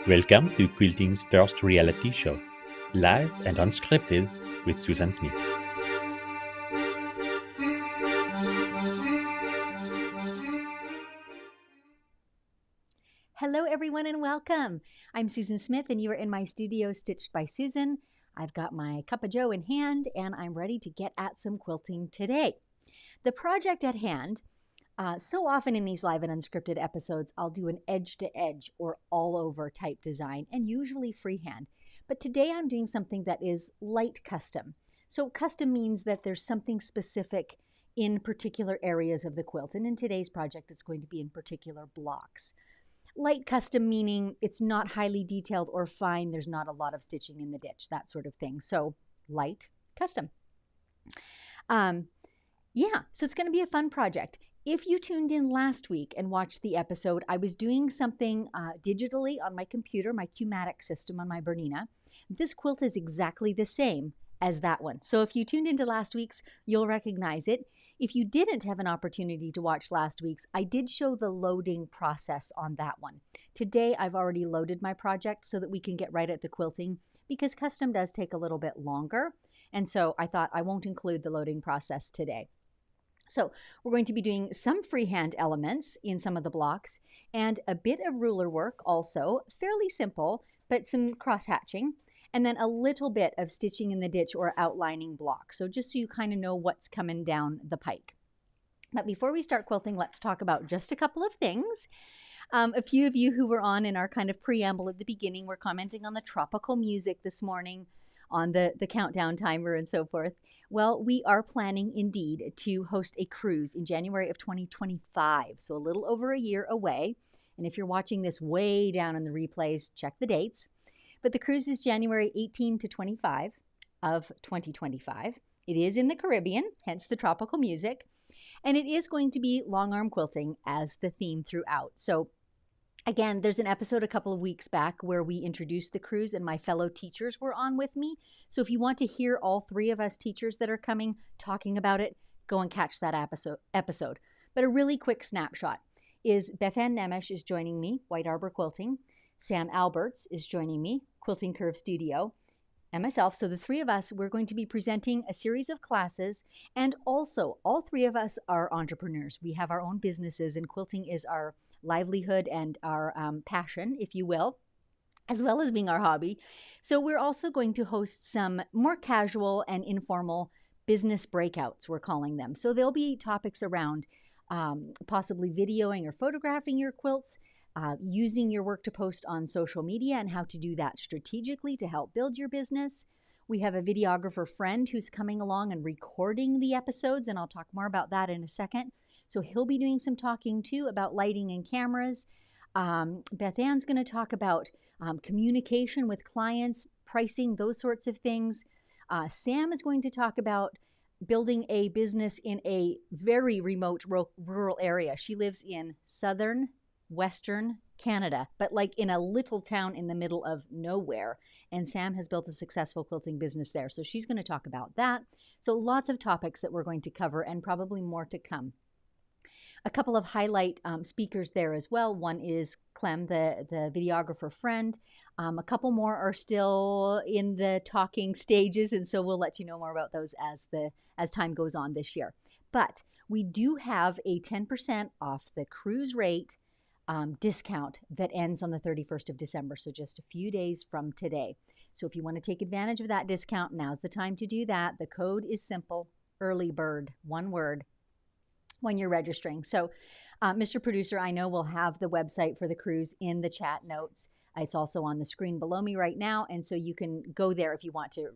Welcome to Quilting's first reality show, live and unscripted with Susan Smith. Hello everyone and welcome. I'm Susan Smith and you are in my studio Stitched by Susan. I've got my cup of joe in hand and I'm ready to get at some quilting today. The project at hand, so often in these live and unscripted episodes, I'll do an edge-to-edge or all-over type design and usually freehand. But today I'm doing something that is light custom. So custom means that there's something specific in particular areas of the quilt. And in today's project, it's going to be in particular blocks. Light custom meaning it's not highly detailed or fine. There's not a lot of stitching in the ditch, that sort of thing. So light custom. So it's going to be a fun project. If you tuned in last week and watched the episode, I was doing something digitally on my computer, my Q-matic system on my BERNINA. This quilt is exactly the same as that one. So if you tuned into last week's, you'll recognize it. If you didn't have an opportunity to watch last week's, I did show the loading process on that one. Today, I've already loaded my project so that we can get right at the quilting because custom does take a little bit longer. And so I thought I won't include the loading process today. So we're going to be doing some freehand elements in some of the blocks and a bit of ruler work also, fairly simple, but some cross-hatching, and then a little bit of stitching in the ditch or outlining blocks. So just so you kind of know what's coming down the pike. But before we start quilting, let's talk about just a couple of things. A few of you who were on in our kind of preamble at the beginning were commenting on the tropical music this morning, on the countdown timer and so forth. Well, we are planning indeed to host a cruise in January of 2025, so a little over a year away. And if you're watching this way down in the replays, check the dates. But the cruise is January 18 to 25 of 2025. It is in the Caribbean, hence the tropical music. And it is going to be long arm quilting as the theme throughout. So again, there's an episode a couple of weeks back where we introduced the cruise and my fellow teachers were on with me. So if you want to hear all three of us teachers that are coming talking about it, go and catch that episode. But a really quick snapshot is Beth Ann Nemesh is joining me, White Arbor Quilting. Sam Alberts is joining me, Quilting Curve Studio, and myself. So the three of us, we're going to be presenting a series of classes. And also, all three of us are entrepreneurs. We have our own businesses and quilting is our livelihood and our passion, if you will, as well as being our hobby. So we're also going to host some more casual and informal business breakouts, we're calling them. So there'll be topics around possibly videoing or photographing your quilts, using your work to post on social media and how to do that strategically to help build your business. We have a videographer friend who's coming along and recording the episodes, and I'll talk more about that in a second. So he'll be doing some talking too about lighting and cameras. Beth Ann's going to talk about communication with clients, pricing, those sorts of things. Sam is going to talk about building a business in a very remote rural area. She lives in southern Western Canada, but like in a little town in the middle of nowhere. And Sam has built a successful quilting business there. So she's going to talk about that. So lots of topics that we're going to cover and probably more to come. A couple of highlight speakers there as well. One is Clem, the videographer friend. A couple more are still in the talking stages, and so we'll let you know more about those as time goes on this year. But we do have a 10% off the cruise rate discount that ends on the 31st of December, so just a few days from today. So if you want to take advantage of that discount, now's the time to do that. The code is simple, early bird, one word, when you're registering. So Mr. Producer, I know we'll have the website for the cruise in the chat notes. It's also on the screen below me right now, and so you can go there if you want to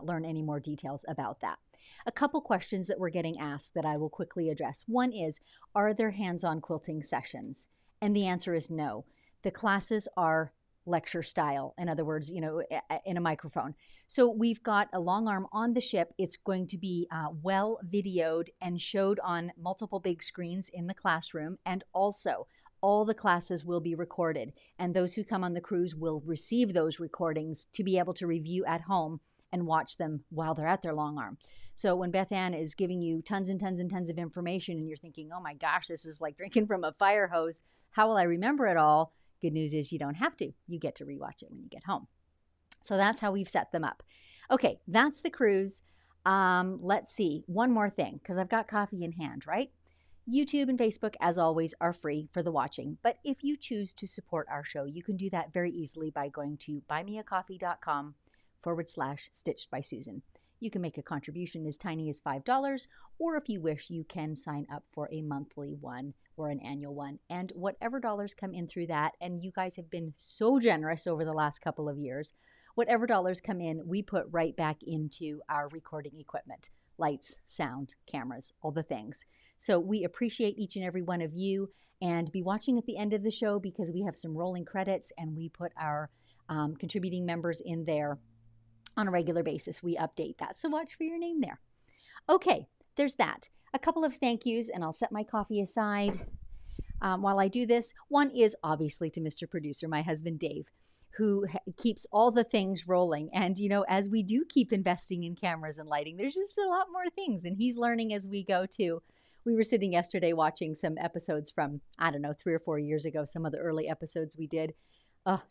learn any more details about that. A couple questions that we're getting asked that I will quickly address. One is, are there hands-on quilting sessions? And the answer is no. The classes are lecture style. In other words, in a microphone. So we've got a long arm on the ship. It's going to be well videoed and showed on multiple big screens in the classroom. And also, all the classes will be recorded. And those who come on the cruise will receive those recordings to be able to review at home and watch them while they're at their long arm. So when Beth Ann is giving you tons and tons and tons of information and you're thinking, oh my gosh, this is like drinking from a fire hose, how will I remember it all? Good news is you don't have to. You get to rewatch it when you get home. So that's how we've set them up. Okay, that's the cruise. Let's see. One more thing, because I've got coffee in hand, right? YouTube and Facebook, as always, are free for the watching. But if you choose to support our show, you can do that very easily by going to buymeacoffee.com/Stitched by Susan. You can make a contribution as tiny as $5, or if you wish, you can sign up for a monthly one or an annual one. And whatever dollars come in through that, and you guys have been so generous over the last couple of years, whatever dollars come in, we put right back into our recording equipment, lights, sound, cameras, all the things. So we appreciate each and every one of you, and be watching at the end of the show because we have some rolling credits and we put our contributing members in there on a regular basis. We update that, so watch for your name there. Okay, there's that. A couple of thank yous, and I'll set my coffee aside while I do this. One is obviously to Mr. Producer, my husband Dave, who keeps all the things rolling. And, you know, as we do keep investing in cameras and lighting, there's just a lot more things, and he's learning as we go too. We were sitting yesterday watching some episodes from, I don't know, 3 or 4 years ago, some of the early episodes we did.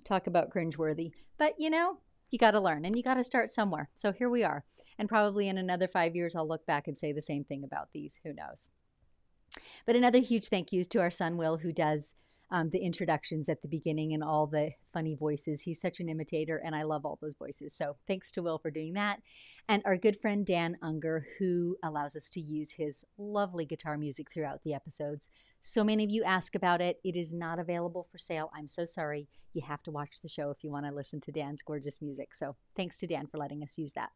Talk about cringeworthy. But, you know, you got to learn, and you got to start somewhere. So here we are. And probably in another 5 years, I'll look back and say the same thing about these. Who knows? But another huge thank yous to our son, Will, who does the introductions at the beginning and all the funny voices. He's such an imitator, and I love all those voices. So thanks to Will for doing that. And our good friend Dan Unger, who allows us to use his lovely guitar music throughout the episodes. So many of you ask about it. It is not available for sale. I'm so sorry. You have to watch the show if you want to listen to Dan's gorgeous music. So thanks to Dan for letting us use that.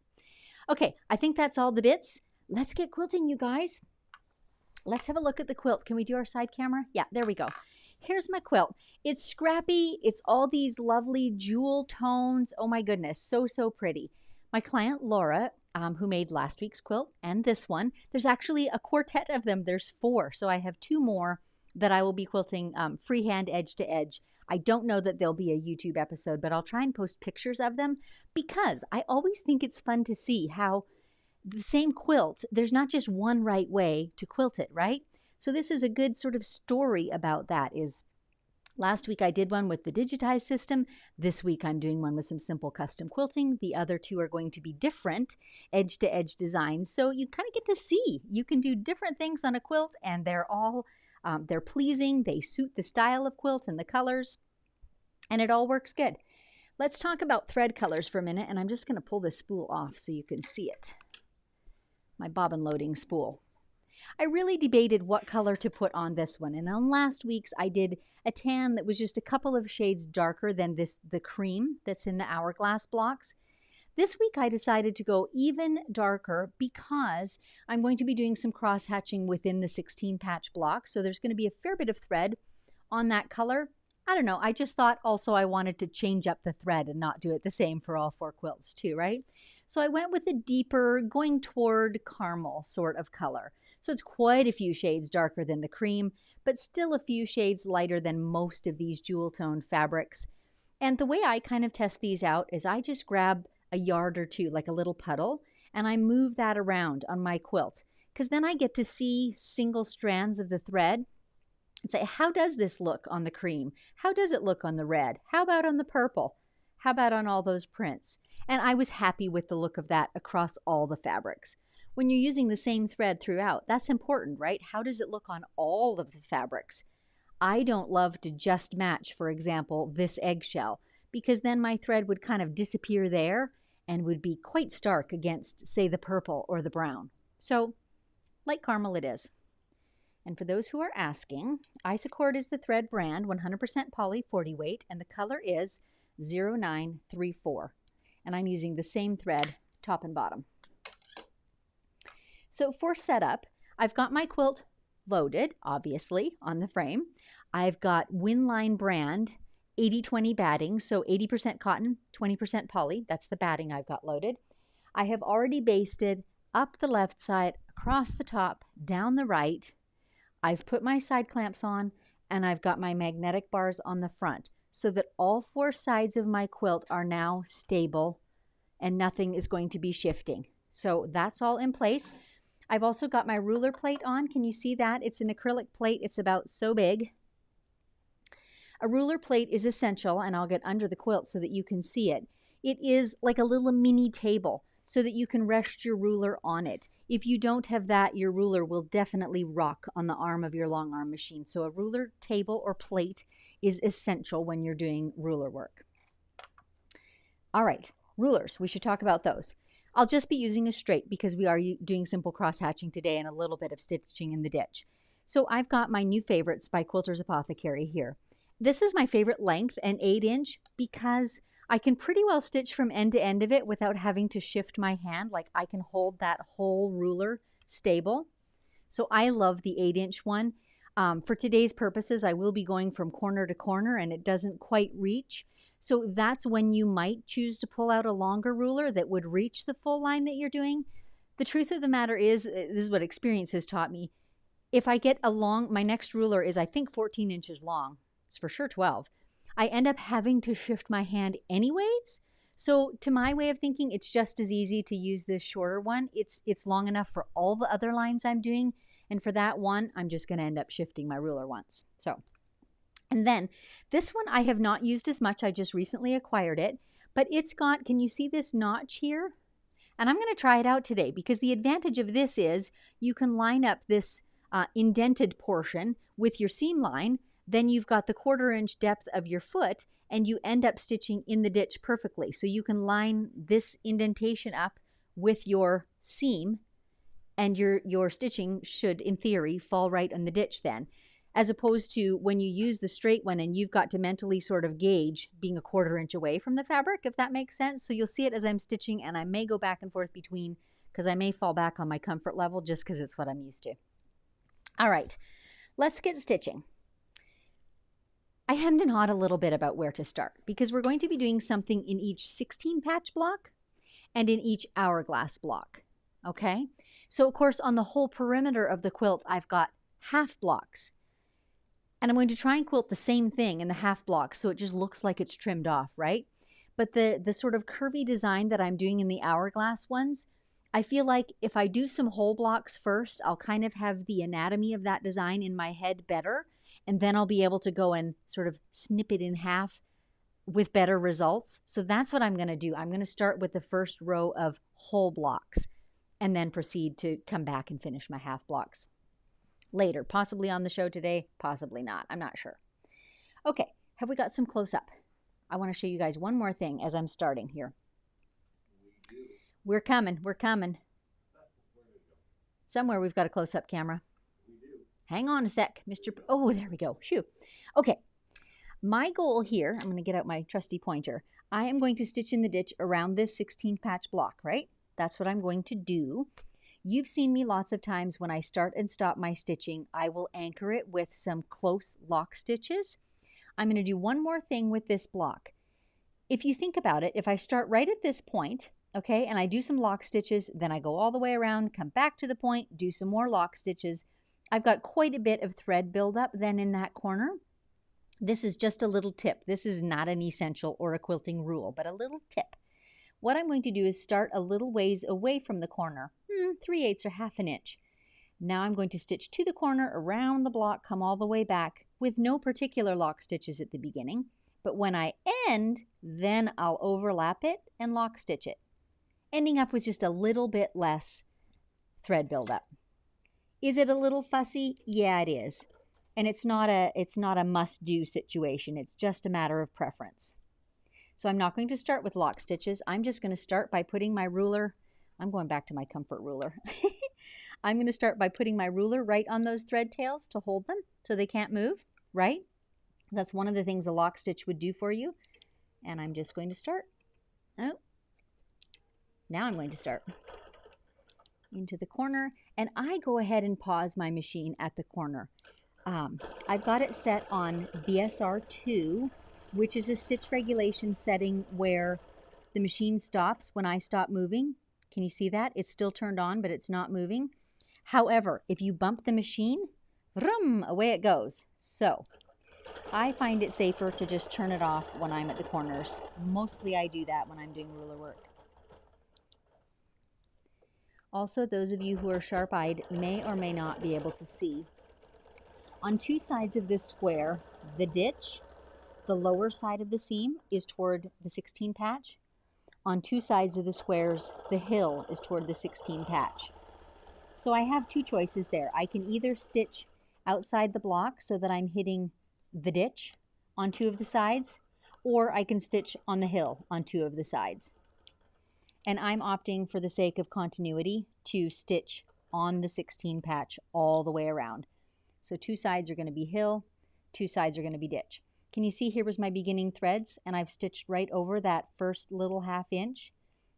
Okay, I think that's all the bits. Let's get quilting, you guys. Let's have a look at the quilt. Can we do our side camera? Yeah, there we go. Here's my quilt. It's scrappy. It's all these lovely jewel tones. Oh my goodness, so, so pretty. My client, Laura, who made last week's quilt and this one, there's actually a quartet of them. There's 4, so I have 2 more that I will be quilting freehand edge to edge. I don't know that there'll be a YouTube episode, but I'll try and post pictures of them because I always think it's fun to see how the same quilt, there's not just one right way to quilt it, right? So this is a good sort of story about that. Is last week I did one with the digitized system. This week I'm doing one with some simple custom quilting. The other 2 are going to be different edge-to-edge designs. So you kind of get to see. You can do different things on a quilt, and they're all, they're pleasing. They suit the style of quilt and the colors, and it all works good. Let's talk about thread colors for a minute, and I'm just going to pull this spool off so you can see it. My bobbin loading spool. I really debated what color to put on this one, and on last week's I did a tan that was just a couple of shades darker than the cream that's in the hourglass blocks. This week I decided to go even darker because I'm going to be doing some cross hatching within the 16 patch block, so there's going to be a fair bit of thread on that color. I don't know, I just thought also I wanted to change up the thread and not do it the same for all 4 quilts too, right? So I went with a deeper, going toward caramel sort of color. So it's quite a few shades darker than the cream, but still a few shades lighter than most of these jewel tone fabrics. And the way I kind of test these out is I just grab a yard or 2, like a little puddle, and I move that around on my quilt, because then I get to see single strands of the thread and say, how does this look on the cream? How does it look on the red? How about on the purple? How about on all those prints? And I was happy with the look of that across all the fabrics. When you're using the same thread throughout, that's important, right? How does it look on all of the fabrics? I don't love to just match, for example, this eggshell, because then my thread would kind of disappear there and would be quite stark against, say, the purple or the brown. So, light caramel it is. And for those who are asking, Isacord is the thread brand, 100% poly, 40 weight, and the color is 0934. And I'm using the same thread, top and bottom. So for setup, I've got my quilt loaded, obviously, on the frame. I've got Winline brand 80-20 batting, so 80% cotton, 20% poly. That's the batting I've got loaded. I have already basted up the left side, across the top, down the right. I've put my side clamps on, and I've got my magnetic bars on the front so that all 4 sides of my quilt are now stable and nothing is going to be shifting. So that's all in place. I've also got my ruler plate on. Can you see that? It's an acrylic plate. It's about so big. A ruler plate is essential, and I'll get under the quilt so that you can see it. It is like a little mini table so that you can rest your ruler on it. If you don't have that, your ruler will definitely rock on the arm of your long arm machine. So a ruler table or plate is essential when you're doing ruler work. All right, rulers, we should talk about those. I'll just be using a straight because we are doing simple cross hatching today and a little bit of stitching in the ditch. So I've got my new favorites by Quilter's Apothecary here. This is my favorite length, an 8-inch, because I can pretty well stitch from end to end of it without having to shift my hand. Like I can hold that whole ruler stable. So I love the 8-inch one. For today's purposes, I will be going from corner to corner and it doesn't quite reach. So that's when you might choose to pull out a longer ruler that would reach the full line that you're doing. The truth of the matter is, this is what experience has taught me. If I get my next ruler is I think 14 inches long. It's for sure 12. I end up having to shift my hand anyways. So to my way of thinking, it's just as easy to use this shorter one. It's long enough for all the other lines I'm doing. And for that one, I'm just going to end up shifting my ruler once. So, and then this one I have not used as much. I just recently acquired it. But it's got, can you see this notch here? And I'm going to try it out today because the advantage of this is you can line up this indented portion with your seam line. Then you've got the 1/4 inch depth of your foot and you end up stitching in the ditch perfectly. So you can line this indentation up with your seam and your stitching should, in theory, fall right on the ditch then. As opposed to when you use the straight one and you've got to mentally sort of gauge being a 1/4 inch away from the fabric, if that makes sense. So you'll see it as I'm stitching and I may go back and forth between because I may fall back on my comfort level just because it's what I'm used to. All right, let's get stitching. I hemmed and hawed a little bit about where to start because we're going to be doing something in each 16 patch block and in each hourglass block, okay? So of course on the whole perimeter of the quilt I've got half blocks and I'm going to try and quilt the same thing in the half blocks so it just looks like it's trimmed off, right? But the sort of curvy design that I'm doing in the hourglass ones, I feel like if I do some whole blocks first, I'll kind of have the anatomy of that design in my head better. And then I'll be able to go and sort of snip it in half with better results. So that's what I'm going to do. I'm going to start with the first row of whole blocks and then proceed to come back and finish my half blocks later. Possibly on the show today, possibly not. I'm not sure. Okay, have we got some close up? I want to show you guys one more thing as I'm starting here. We're coming. We're coming. Somewhere we've got a close up camera. Hang on a sec, Mr. Oh, there we go. Phew. Okay. My goal here, I'm going to get out my trusty pointer. I am going to stitch in the ditch around this 16 patch block, right? That's what I'm going to do. You've seen me lots of times when I start and stop my stitching, I will anchor it with some close lock stitches. I'm going to do one more thing with this block. If you think about it, if I start right at this point, okay, and I do some lock stitches, then I go all the way around, come back to the point, do some more lock stitches, I've got quite a bit of thread buildup then in that corner. This is just a little tip. This is not an essential or a quilting rule, but a little tip. What I'm going to do is start a little ways away from the corner, 3/8 or 1/2 inch. Now I'm going to stitch to the corner, around the block, come all the way back with no particular lock stitches at the beginning. But when I end, then I'll overlap it and lock stitch it, ending up with just a little bit less thread buildup. Is it a little fussy? Yeah, it is. And it's not a must-do situation. It's just a matter of preference. So I'm not going to start with lock stitches. I'm just going to start by putting my ruler, I'm going back to my comfort ruler. I'm going to start by putting my ruler right on those thread tails to hold them so they can't move, right? That's one of the things a lock stitch would do for you. And I'm just going to start. Oh, now I'm going to start into the corner, and I go ahead and pause my machine at the corner. I've got it set on BSR 2, which is a stitch regulation setting where the machine stops when I stop moving. Can you see that? It's still turned on, but it's not moving. However, if you bump the machine, vroom, away it goes. So I find it safer to just turn it off when I'm at the corners. Mostly I do that when I'm doing ruler work. Also, those of you who are sharp-eyed may or may not be able to see. On two sides of this square, the ditch The lower side of the seam is toward the 16 patch. On two sides of the squares, the hill is toward the 16 patch. So I have two choices there. I can either stitch outside the block so that I'm hitting the ditch on two of the sides, or I can stitch on the hill on two of the sides. And I'm opting, for the sake of continuity, to stitch on the 16 patch all the way around. So two sides are going to be hill, two sides are going to be ditch. Can you see here was my beginning threads, and I've stitched right over that first little 1/2 inch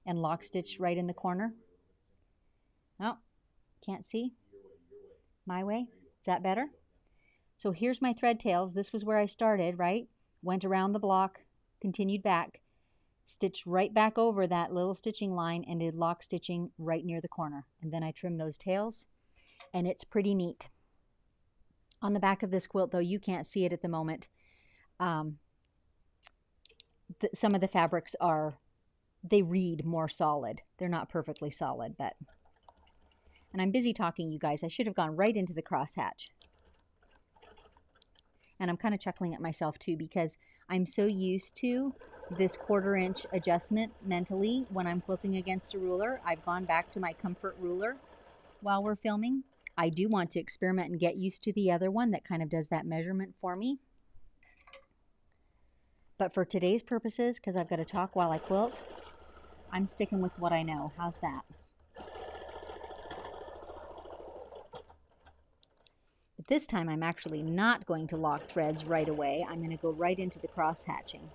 and lock stitched right in the corner? Oh, can't see? My way? Is that better? So here's my thread tails. This was where I started, right? Went around the block, continued back, stitched right back over that little stitching line, and did lock stitching right near the corner. And then I trimmed those tails, and it's pretty neat. On the back of this quilt, though, you can't see it at the moment. Some of the fabrics they read more solid. They're not perfectly solid, but... And I'm busy talking, you guys. I should have gone right into the crosshatch. And I'm kind of chuckling at myself, too, because I'm so used to this 1/4 inch adjustment mentally when I'm quilting against a ruler. I've gone back to my comfort ruler while we're filming. I do want to experiment and get used to the other one that kind of does that measurement for me. But for today's purposes, because I've got to talk while I quilt, I'm sticking with what I know. How's that? But this time I'm actually not going to lock threads right away. I'm going to go right into the cross hatching.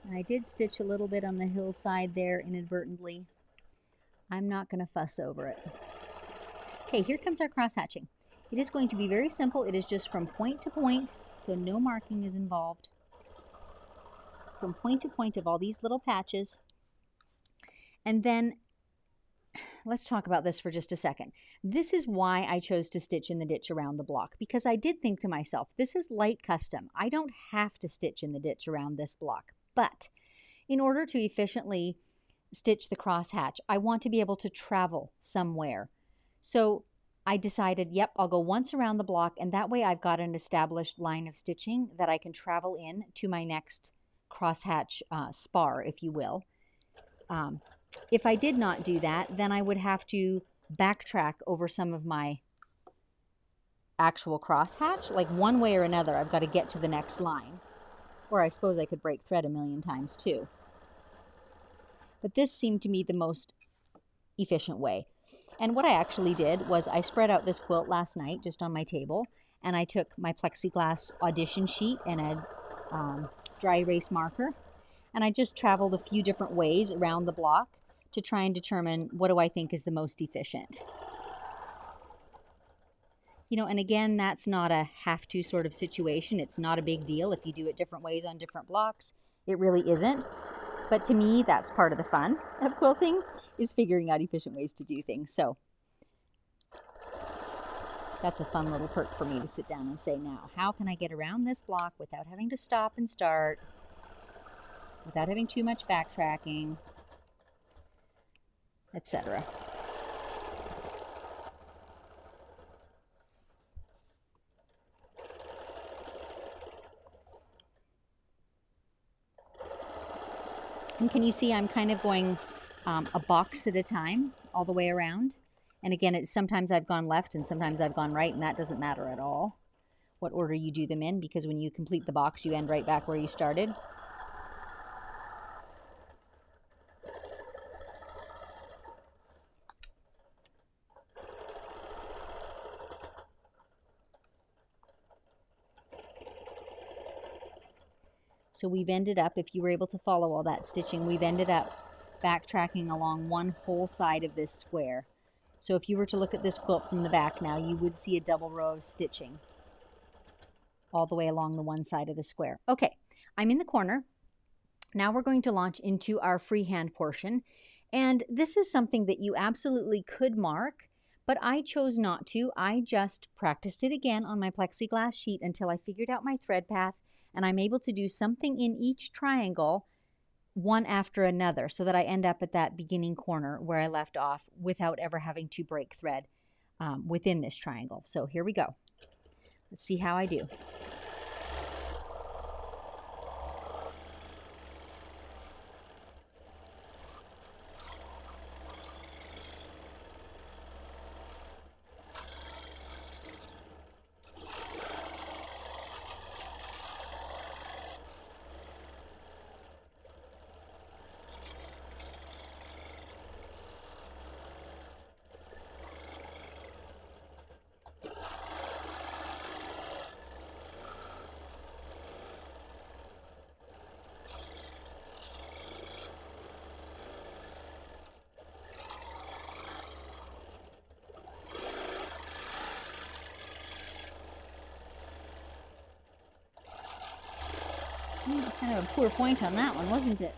And I did stitch a little bit on the hillside there inadvertently. I'm not going to fuss over it. Okay, here comes our cross hatching. It is going to be very simple. It is just from point to point, so no marking is involved. From point to point of all these little patches. And then let's talk about this for just a second. This is why I chose to stitch in the ditch around the block, because I did think to myself, this is light custom. I don't have to stitch in the ditch around this block. But in order to efficiently stitch the crosshatch, I want to be able to travel somewhere. So I decided, yep, I'll go once around the block, and that way I've got an established line of stitching that I can travel in to my next crosshatch spar, if you will. If I did not do that, then I would have to backtrack over some of my actual crosshatch. Like one way or another, I've got to get to the next line. Or I suppose I could break thread a million times too. But this seemed to me the most efficient way. And what I actually did was I spread out this quilt last night just on my table, and I took my plexiglass audition sheet and a dry erase marker, and I just traveled a few different ways around the block to try and determine what do I think is the most efficient. You know, and again, that's not a have-to sort of situation. It's not a big deal if you do it different ways on different blocks. It really isn't. But to me, that's part of the fun of quilting, is figuring out efficient ways to do things. So that's a fun little perk for me to sit down and say, now, how can I get around this block without having to stop and start, without having too much backtracking, etc. And can you see I'm kind of going a box at a time all the way around? And again, it's sometimes I've gone left and sometimes I've gone right, and that doesn't matter at all what order you do them in, because when you complete the box, you end right back where you started. So we've ended up, if you were able to follow all that stitching, we've ended up backtracking along one whole side of this square. So if you were to look at this quilt from the back now, you would see a double row of stitching all the way along the one side of the square. Okay, I'm in the corner. Now we're going to launch into our freehand portion. And this is something that you absolutely could mark, but I chose not to. I just practiced it again on my plexiglass sheet until I figured out my thread path, and I'm able to do something in each triangle one after another so that I end up at that beginning corner where I left off without ever having to break thread within this triangle. So here we go. Let's see how I do. Kind of a poor point on that one, wasn't it?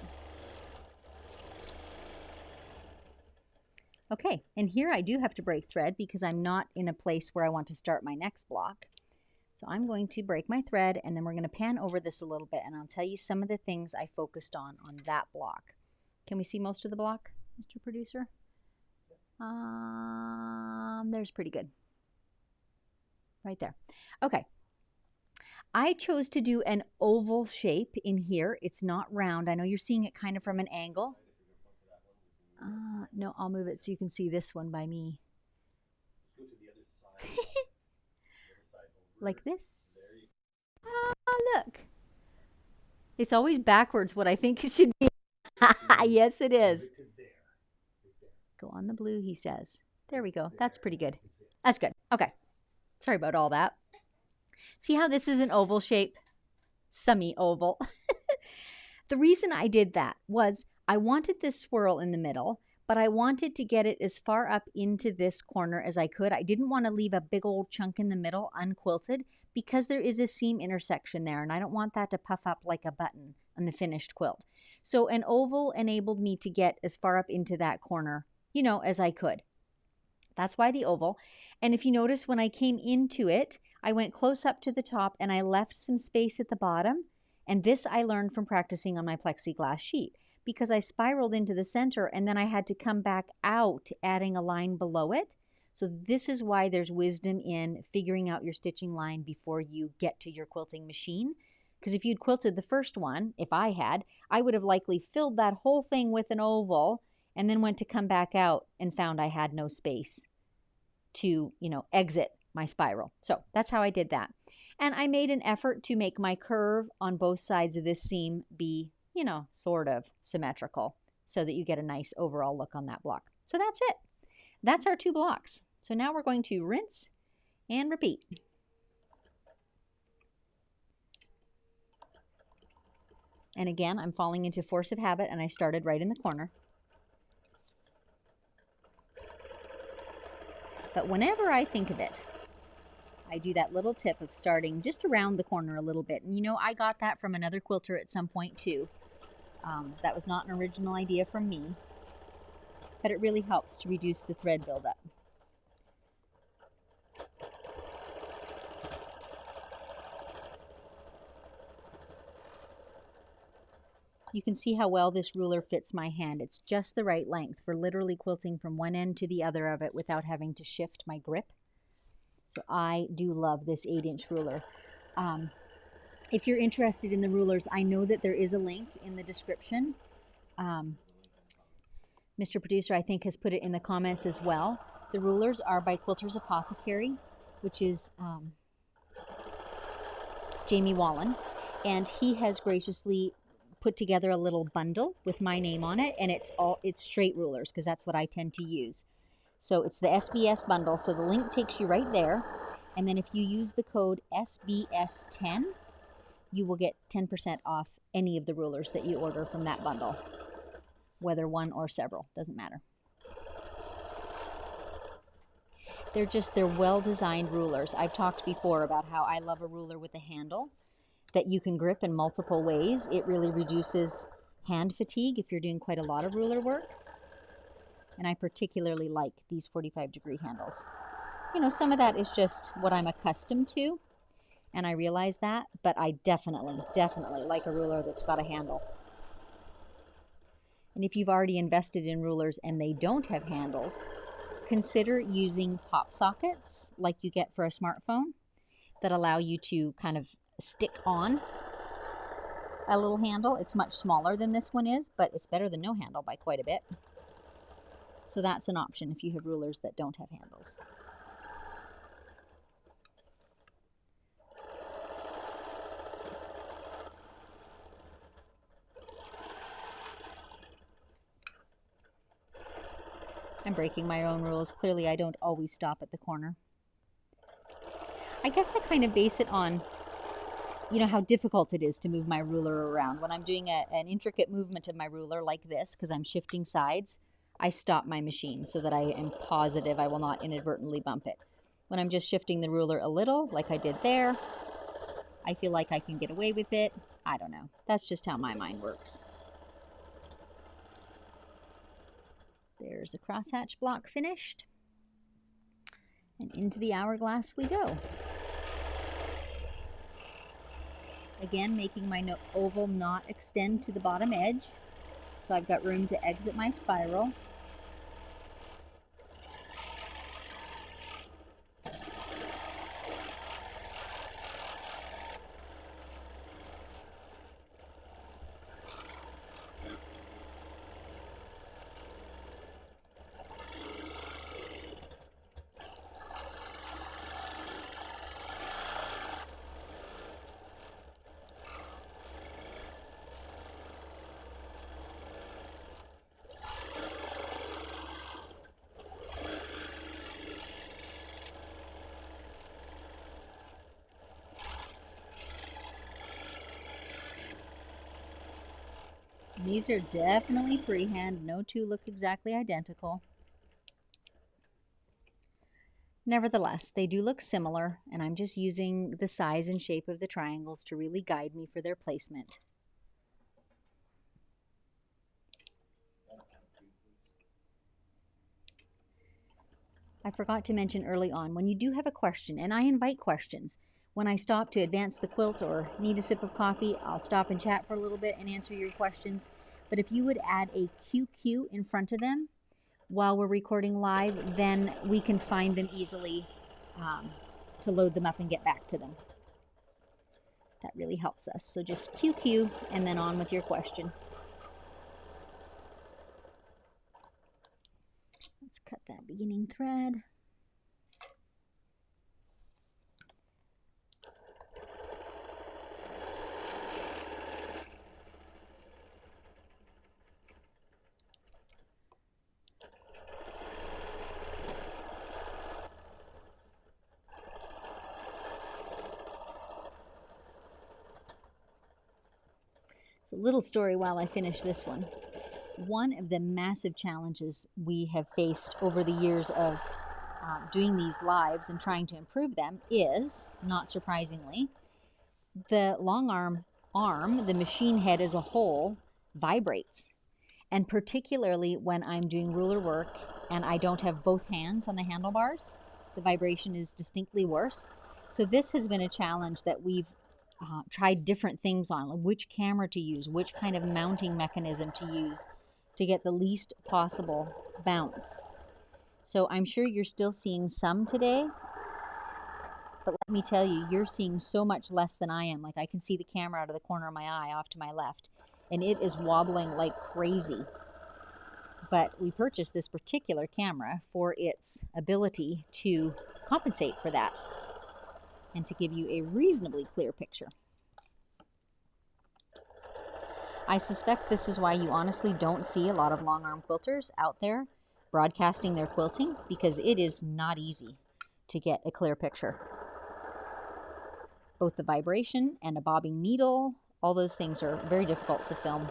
Okay, and here I do have to break thread because I'm not in a place where I want to start my next block. So I'm going to break my thread, and then we're going to pan over this a little bit, and I'll tell you some of the things I focused on that block. Can we see most of the block, Mr. Producer? There's pretty good. Right there. Okay. I chose to do an oval shape in here. It's not round. I know you're seeing it kind of from an angle. No, I'll move it so you can see this one by me. Go to the other side. Like this. Look. It's always backwards what I think it should be. Yes, it is. Go on the blue, he says. There we go. That's pretty good. That's good. Okay. Sorry about all that. See how this is an oval shape? Semi-oval. The reason I did that was I wanted this swirl in the middle, but I wanted to get it as far up into this corner as I could. I didn't want to leave a big old chunk in the middle unquilted because there is a seam intersection there, and I don't want that to puff up like a button on the finished quilt. So an oval enabled me to get as far up into that corner, you know, as I could. That's why the oval. And if you notice, when I came into it, I went close up to the top and I left some space at the bottom. And this I learned from practicing on my plexiglass sheet because I spiraled into the center and then I had to come back out, adding a line below it. So this is why there's wisdom in figuring out your stitching line before you get to your quilting machine. Because if you'd quilted the first one, if I had, I would have likely filled that whole thing with an oval and then went to come back out and found I had no space to, you know, exit my spiral. So that's how I did that. And I made an effort to make my curve on both sides of this seam be, you know, sort of symmetrical so that you get a nice overall look on that block. So that's it. That's our 2 blocks. So now we're going to rinse and repeat. And again, I'm falling into force of habit and I started right in the corner. But whenever I think of it, I do that little tip of starting just around the corner a little bit. And you know, I got that from another quilter at some point too. That was not an original idea from me, but it really helps to reduce the thread buildup. You can see how well this ruler fits my hand. It's just the right length for literally quilting from one end to the other of it without having to shift my grip. So I do love this 8-inch ruler. If you're interested in the rulers, I know that there is a link in the description. Mr. Producer, I think, has put it in the comments as well. The rulers are by Quilter's Apothecary, which is Jamie Wallen, and he has graciously put together a little bundle with my name on it, and it's straight rulers because that's what I tend to use. So it's the SBS bundle, so the link takes you right there, and then if you use the code SBS10, you will get 10% off any of the rulers that you order from that bundle, whether one or several, doesn't matter. They're well-designed rulers. I've talked before about how I love a ruler with a handle that you can grip in multiple ways. It really reduces hand fatigue if you're doing quite a lot of ruler work. And I particularly like these 45-degree handles. You know, some of that is just what I'm accustomed to, and I realize that, but I definitely like a ruler that's got a handle. And if you've already invested in rulers and they don't have handles, consider using pop sockets like you get for a smartphone that allow you to kind of stick on a little handle. It's much smaller than this one is, but it's better than no handle by quite a bit. So that's an option if you have rulers that don't have handles. I'm breaking my own rules. Clearly, I don't always stop at the corner. I guess I kind of base it on, you know, how difficult it is to move my ruler around. When I'm doing an intricate movement of my ruler like this, because I'm shifting sides, I stop my machine so that I am positive I will not inadvertently bump it. When I'm just shifting the ruler a little, like I did there, I feel like I can get away with it. I don't know. That's just how my mind works. There's a crosshatch block finished. And into the hourglass we go. Again, making my oval not extend to the bottom edge, so I've got room to exit my spiral. These are definitely freehand. No two look exactly identical. Nevertheless, they do look similar, and I'm just using the size and shape of the triangles to really guide me for their placement. I forgot to mention early on, when you do have a question, and I invite questions, when I stop to advance the quilt or need a sip of coffee, I'll stop and chat for a little bit and answer your questions. But if you would add a QQ in front of them while we're recording live, then we can find them easily to load them up and get back to them. That really helps us. So just QQ and then on with your question. Let's cut that beginning thread. So, little story while I finish this one. One of the massive challenges we have faced over the years of doing these lives and trying to improve them is, not surprisingly, the long arm, the machine head as a whole, vibrates. And particularly when I'm doing ruler work and I don't have both hands on the handlebars, the vibration is distinctly worse. So this has been a challenge that we've tried different things on, which camera to use, which kind of mounting mechanism to use to get the least possible bounce. So I'm sure you're still seeing some today, but let me tell you, you're seeing so much less than I am. Like, I can see the camera out of the corner of my eye off to my left, and it is wobbling like crazy. But we purchased this particular camera for its ability to compensate for that and to give you a reasonably clear picture. I suspect this is why you honestly don't see a lot of long arm quilters out there broadcasting their quilting, because it is not easy to get a clear picture. Both the vibration and a bobbing needle, all those things are very difficult to film.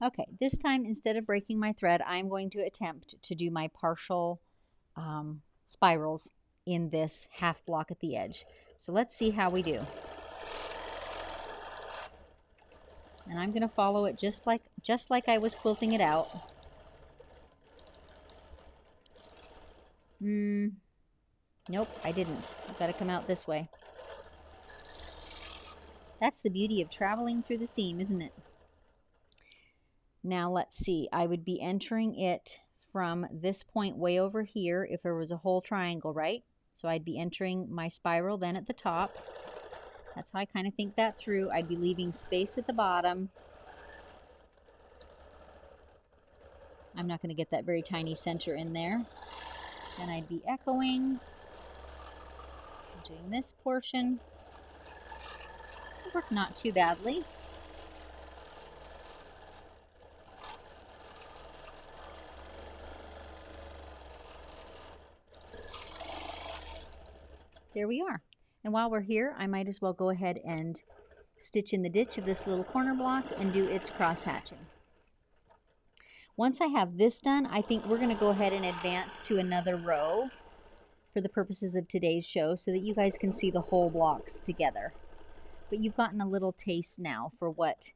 Okay, this time instead of breaking my thread, I'm going to attempt to do my partial spirals in this half block at the edge. So let's see how we do. And I'm going to follow it just like I was quilting it out. Nope, I didn't. I've got to come out this way. That's the beauty of traveling through the seam, isn't it? Now let's see. I would be entering it from this point way over here if there was a whole triangle, right? So I'd be entering my spiral then at the top. That's how I kind of think that through. I'd be leaving space at the bottom. I'm not going to get that very tiny center in there. Then I'd be echoing, doing this portion. It worked not too badly. There we are. And while we're here, I might as well go ahead and stitch in the ditch of this little corner block and do its cross hatching. Once I have this done, I think we're going to go ahead and advance to another row for the purposes of today's show so that you guys can see the whole blocks together. But you've gotten a little taste now for what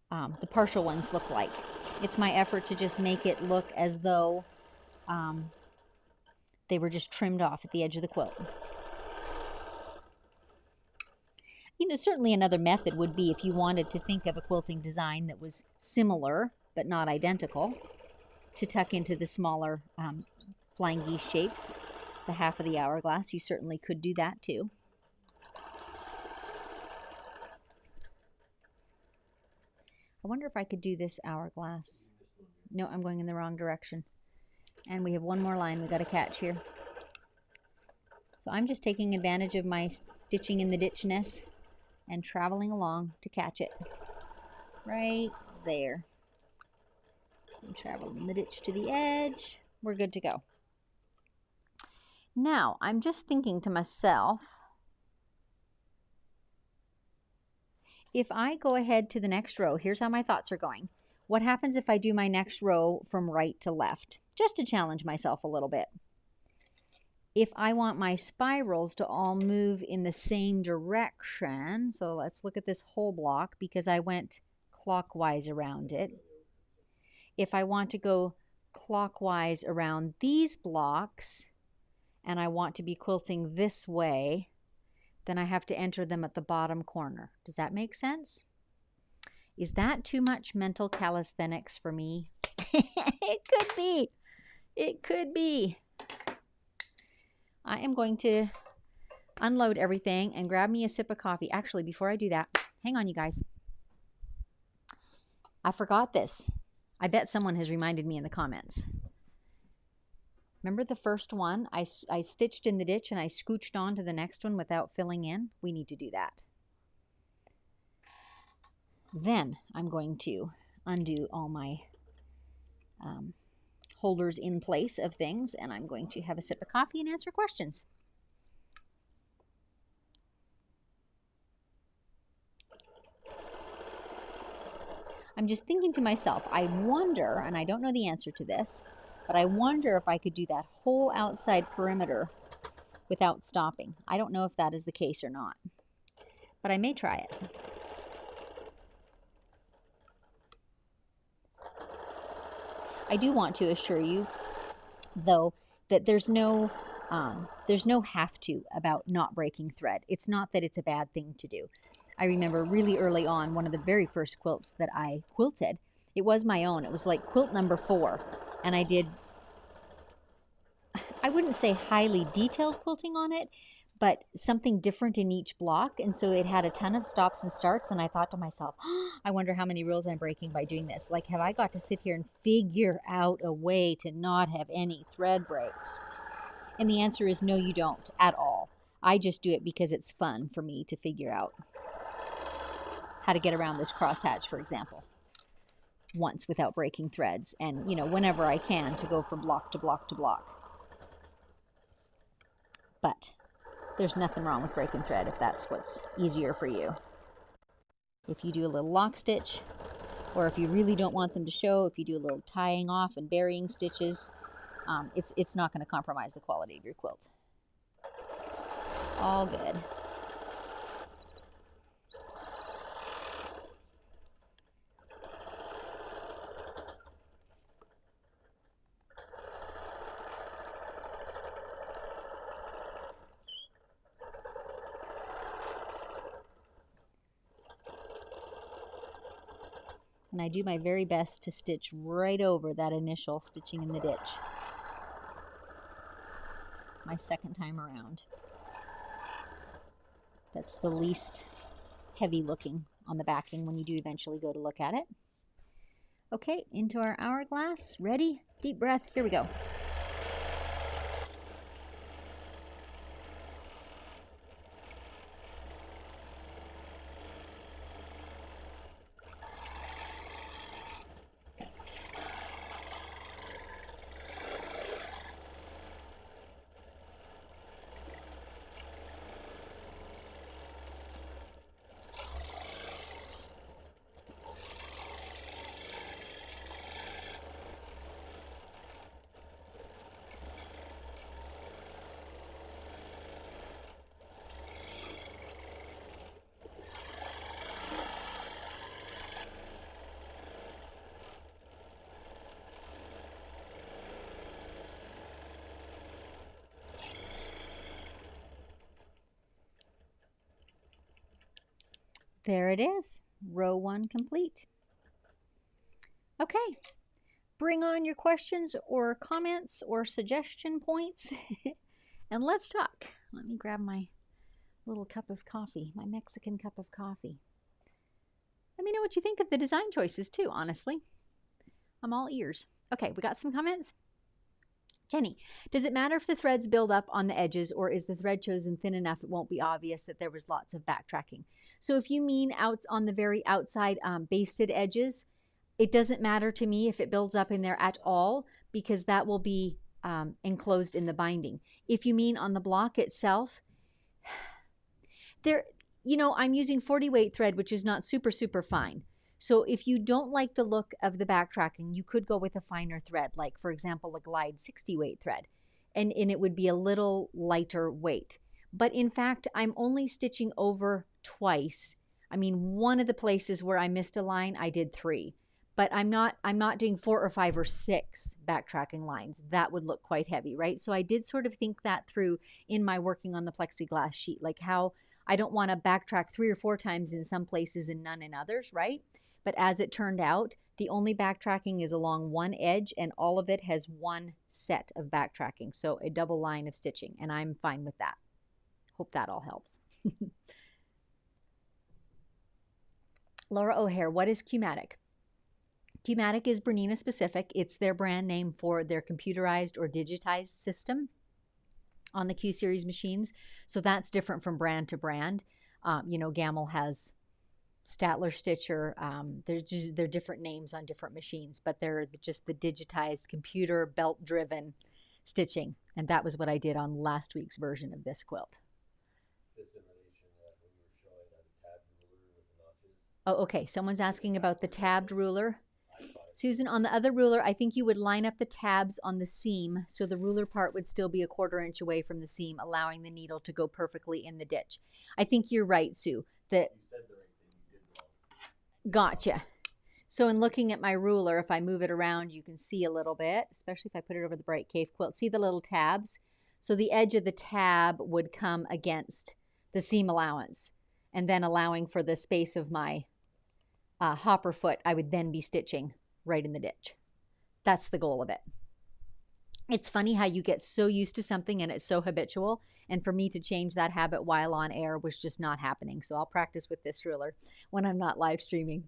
the partial ones look like. It's my effort to just make it look as though they were just trimmed off at the edge of the quilt. You know, certainly another method would be if you wanted to think of a quilting design that was similar but not identical, to tuck into the smaller flying geese shapes, the half of the hourglass. You certainly could do that too. I wonder if I could do this hourglass. No, I'm going in the wrong direction. And we have one more line we got to catch here. So I'm just taking advantage of my stitching in the ditchness and traveling along to catch it. Right there. And travel in the ditch to the edge. We're good to go. Now, I'm just thinking to myself, if I go ahead to the next row, here's how my thoughts are going. What happens if I do my next row from right to left? Just to challenge myself a little bit. If I want my spirals to all move in the same direction, so let's look at this whole block because I went clockwise around it. If I want to go clockwise around these blocks and I want to be quilting this way, then I have to enter them at the bottom corner. Does that make sense? Is that too much mental calisthenics for me? It could be. It could be. I am going to unload everything and grab me a sip of coffee. Actually, before I do that, hang on, you guys. I forgot this. I bet someone has reminded me in the comments. Remember the first one? I stitched in the ditch and I scooched on to the next one without filling in. We need to do that. Then I'm going to undo all my holders in place of things, and I'm going to have a sip of coffee and answer questions. I'm just thinking to myself, I wonder, and I don't know the answer to this, but I wonder if I could do that whole outside perimeter without stopping. I don't know if that is the case or not, but I may try it. I do want to assure you, though, that there's no have to about not breaking thread. It's not that it's a bad thing to do. I remember really early on, one of the very first quilts that I quilted, it was my own. It was like quilt number 4. And I did, I wouldn't say highly detailed quilting on it, but something different in each block. And so it had a ton of stops and starts. And I thought to myself, oh, I wonder how many rules I'm breaking by doing this. Like, have I got to sit here and figure out a way to not have any thread breaks? And the answer is no, you don't at all. I just do it because it's fun for me to figure out how to get around this crosshatch, for example, once without breaking threads. And, you know, whenever I can, to go from block to block to block. But there's nothing wrong with breaking thread if that's what's easier for you. If you do a little lock stitch, Or if you really don't want them to show, if you do a little tying off and burying stitches, it's not going to compromise the quality of your quilt. All good. And I do my very best to stitch right over that initial stitching in the ditch. My second time around. That's the least heavy looking on the backing when you do eventually go to look at it. Okay, into our hourglass. Ready? Deep breath. Here we go. There it is. Row 1 complete. Okay. Bring on your questions or comments or suggestion points and let's talk. Let me grab my little cup of coffee, my Mexican cup of coffee. Let me know what you think of the design choices too, honestly. I'm all ears. Okay, we got some comments. Jenny, does it matter if the threads build up on the edges, or is the thread chosen thin enough it won't be obvious that there was lots of backtracking? So if you mean out on the very outside basted edges, it doesn't matter to me if it builds up in there at all, because that will be enclosed in the binding. If you mean on the block itself, there, you know, I'm using 40 weight thread, which is not super, super fine. So if you don't like the look of the backtracking, you could go with a finer thread, like for example, a Glide 60 weight thread, and it would be a little lighter weight. But in fact, I'm only stitching over twice. I mean, one of the places where I missed a line, I did 3, but I'm not doing 4 or 5 or 6 backtracking lines. That would look quite heavy, right? So I did sort of think that through in my working on the plexiglass sheet, like how I don't want to backtrack 3 or 4 times in some places and none in others, right? But as it turned out, the only backtracking is along one edge, and all of it has one set of backtracking, so a double line of stitching, and I'm fine with that. Hope that all helps. Laura O'Hare, what is Q-matic? Q-matic is BERNINA specific. It's their brand name for their computerized or digitized system on the Q series machines. So that's different from brand to brand. You know, Gamble has Statler Stitcher. They're different names on different machines, but they're just the digitized computer belt driven stitching. And that was what I did on last week's version of this quilt. This in relation to when you were showing the tabbed ruler with the notches. Oh, okay. Someone's asking about the tabbed ruler. Susan, on the other ruler, I think you would line up the tabs on the seam so the ruler part would still be a 1/4 inch away from the seam, allowing the needle to go perfectly in the ditch. I think you're right, Sue. You said the right thing, you did wrong. Gotcha. So in looking at my ruler, if I move it around, you can see a little bit, especially if I put it over the Bright Cave quilt. See the little tabs? So the edge of the tab would come against the seam allowance, and then allowing for the space of my hopper foot, I would then be stitching right in the ditch. That's the goal of it. It's funny how you get so used to something and it's so habitual, and for me to change that habit while on air was just not happening. So I'll practice with this ruler when I'm not live streaming.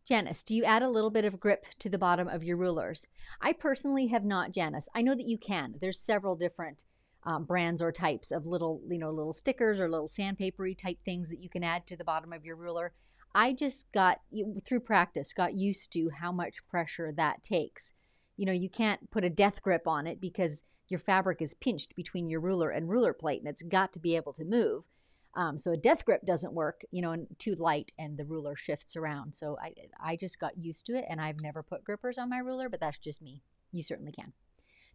Janice, do you add a little bit of grip to the bottom of your rulers? I personally have not, Janice. I know that you can. There's several different brands or types of little, little stickers or little sandpapery type things that you can add to the bottom of your ruler. I just got, through practice, got used to how much pressure that takes. You know, you can't put a death grip on it because your fabric is pinched between your ruler and ruler plate, and it's got to be able to move. So a death grip doesn't work, you know, and too light and the ruler shifts around. So I just got used to it, and I've never put grippers on my ruler, but that's just me. You certainly can.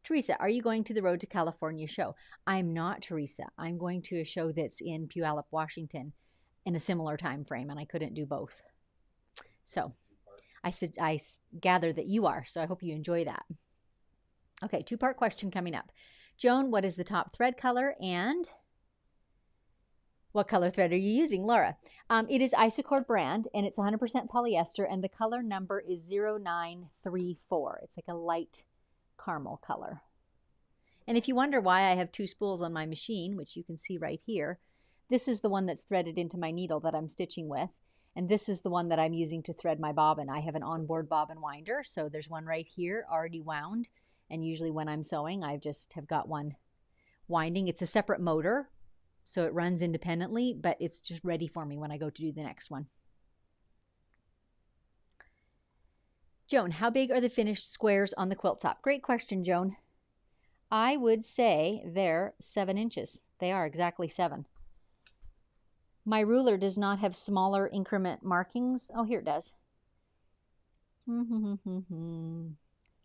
Teresa, are you going to the Road to California show? I'm not, Teresa. I'm going to a show that's in Puyallup, Washington in a similar time frame, and I couldn't do both. So I gather that you are, so I hope you enjoy that. Okay, two-part question coming up. Joan, what is the top thread color, and what color thread are you using, Laura? It is Isocord brand, and it's 100% polyester, and the color number is 0934. It's like a light caramel color. And if you wonder why I have two spools on my machine, which you can see right here, this is the one that's threaded into my needle that I'm stitching with, and this is the one that I'm using to thread my bobbin. I have an onboard bobbin winder, so there's one right here already wound, and usually when I'm sewing, I just have got one winding. It's a separate motor, so it runs independently, but it's just ready for me when I go to do the next one. Joan, how big are the finished squares on the quilt top? Great question, Joan. I would say they're 7 inches. They are exactly 7. My ruler does not have smaller increment markings. Oh, here it does.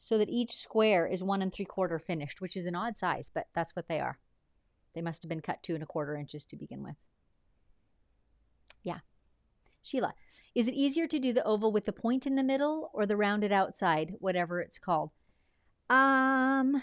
So that each square is 1 3/4 finished, which is an odd size, but that's what they are. They must have been cut 2 1/4 inches to begin with. Yeah. Sheila, is it easier to do the oval with the point in the middle or the rounded outside, whatever it's called? I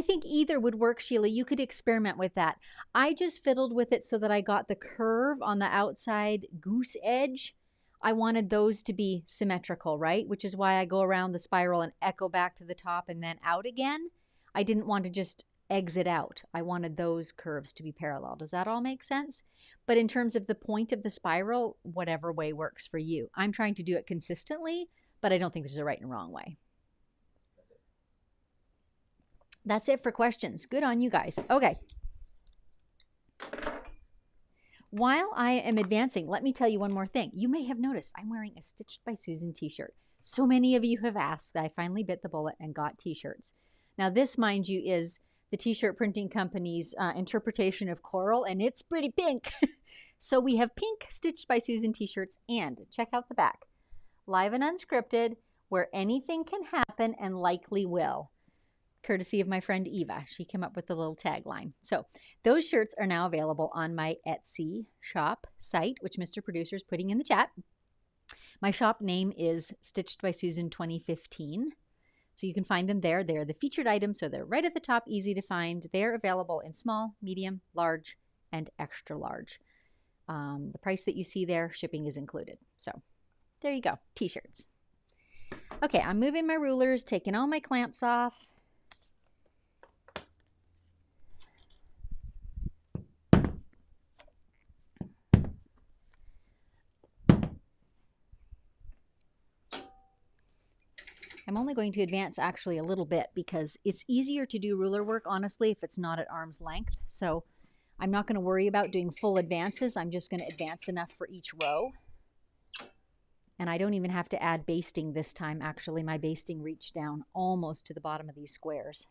think either would work, Sheila. You could experiment with that. I just fiddled with it so that I got the curve on the outside goose edge. I wanted those to be symmetrical, right? Which is why I go around the spiral and echo back to the top and then out again. I didn't want to just exit out. I wanted those curves to be parallel. Does that all make sense? But in terms of the point of the spiral, whatever way works for you. I'm trying to do it consistently, but I don't think there's a right and wrong way. That's it for questions. Good on you guys. Okay. While I am advancing, let me tell you one more thing. You may have noticed I'm wearing a Stitched by Susan t-shirt. So many of you have asked that I finally bit the bullet and got t-shirts. Now this, mind you, is the t-shirt printing company's interpretation of coral, and it's pretty pink. So we have pink Stitched by Susan t-shirts, and check out the back. Live and unscripted, where anything can happen and likely will. Courtesy of my friend Eva. She came up with the little tagline. So those shirts are now available on my Etsy shop site, which Mr. Producer is putting in the chat. My shop name is Stitched by Susan 2015. So you can find them there. They're the featured items, so they're right at the top, easy to find. They're available in small, medium, large, and extra large. The price that you see there, shipping is included. So there you go, t-shirts. Okay, I'm moving my rulers, taking all my clamps off. I'm only going to advance actually a little bit because it's easier to do ruler work, honestly, if it's not at arm's length. So I'm not going to worry about doing full advances. I'm just going to advance enough for each row. And I don't even have to add basting this time. Actually, my basting reached down almost to the bottom of these squares.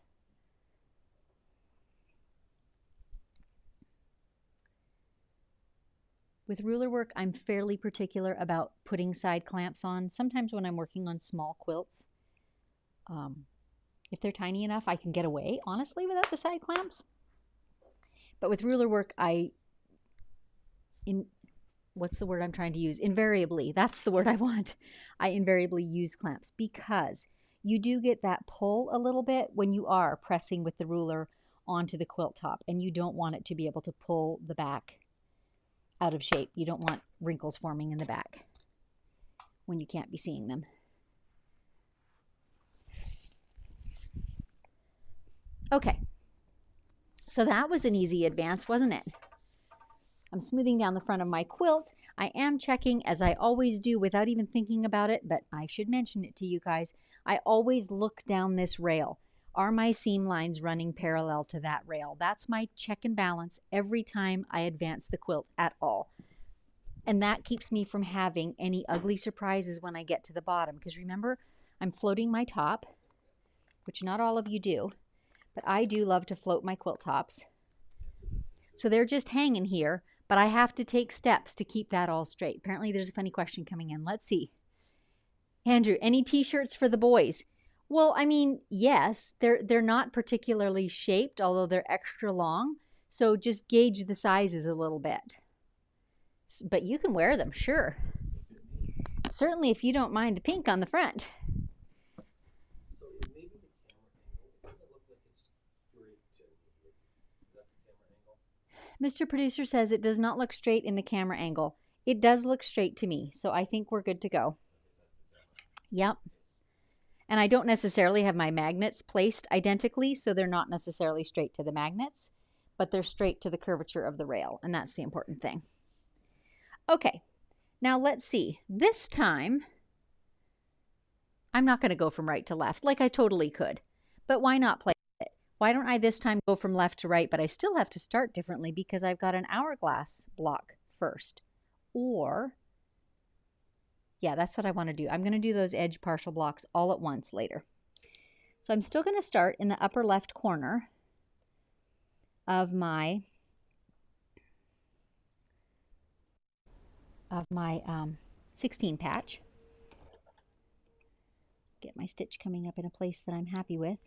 With ruler work, I'm fairly particular about putting side clamps on. Sometimes when I'm working on small quilts, if they're tiny enough, I can get away, honestly, without the side clamps. But with ruler work, what's the word I'm trying to use? Invariably, that's the word I want. I invariably use clamps because you do get that pull a little bit when you are pressing with the ruler onto the quilt top, and you don't want it to be able to pull the back out of shape. You don't want wrinkles forming in the back when you can't be seeing them. Okay, so that was an easy advance, wasn't it? I'm smoothing down the front of my quilt. I am checking, as I always do without even thinking about it, but I should mention it to you guys. I always look down this rail. Are my seam lines running parallel to that rail? That's my check and balance every time I advance the quilt at all. And that keeps me from having any ugly surprises when I get to the bottom. Because remember, I'm floating my top, which not all of you do, but I do love to float my quilt tops. So they're just hanging here, but I have to take steps to keep that all straight. Apparently there's a funny question coming in. Let's see. Andrew, any t-shirts for the boys? Well, I mean, yes, they're not particularly shaped, although they're extra long. So just gauge the sizes a little bit. But you can wear them, sure. Certainly if you don't mind the pink on the front. So maybe the camera angle, it doesn't look like it's straight to me. Is that the camera angle? Mr. Producer says it does not look straight in the camera angle. It does look straight to me, so I think we're good to go. Yep. And I don't necessarily have my magnets placed identically, so they're not necessarily straight to the magnets, but they're straight to the curvature of the rail, and that's the important thing. Okay, now let's see. This time, I'm not going to go from right to left, like I totally could, but why not play it? Why don't I this time go from left to right, but I still have to start differently because I've got an hourglass block first, or... yeah, that's what I want to do. I'm going to do those edge partial blocks all at once later. So I'm still going to start in the upper left corner of my 16 patch. Get my stitch coming up in a place that I'm happy with.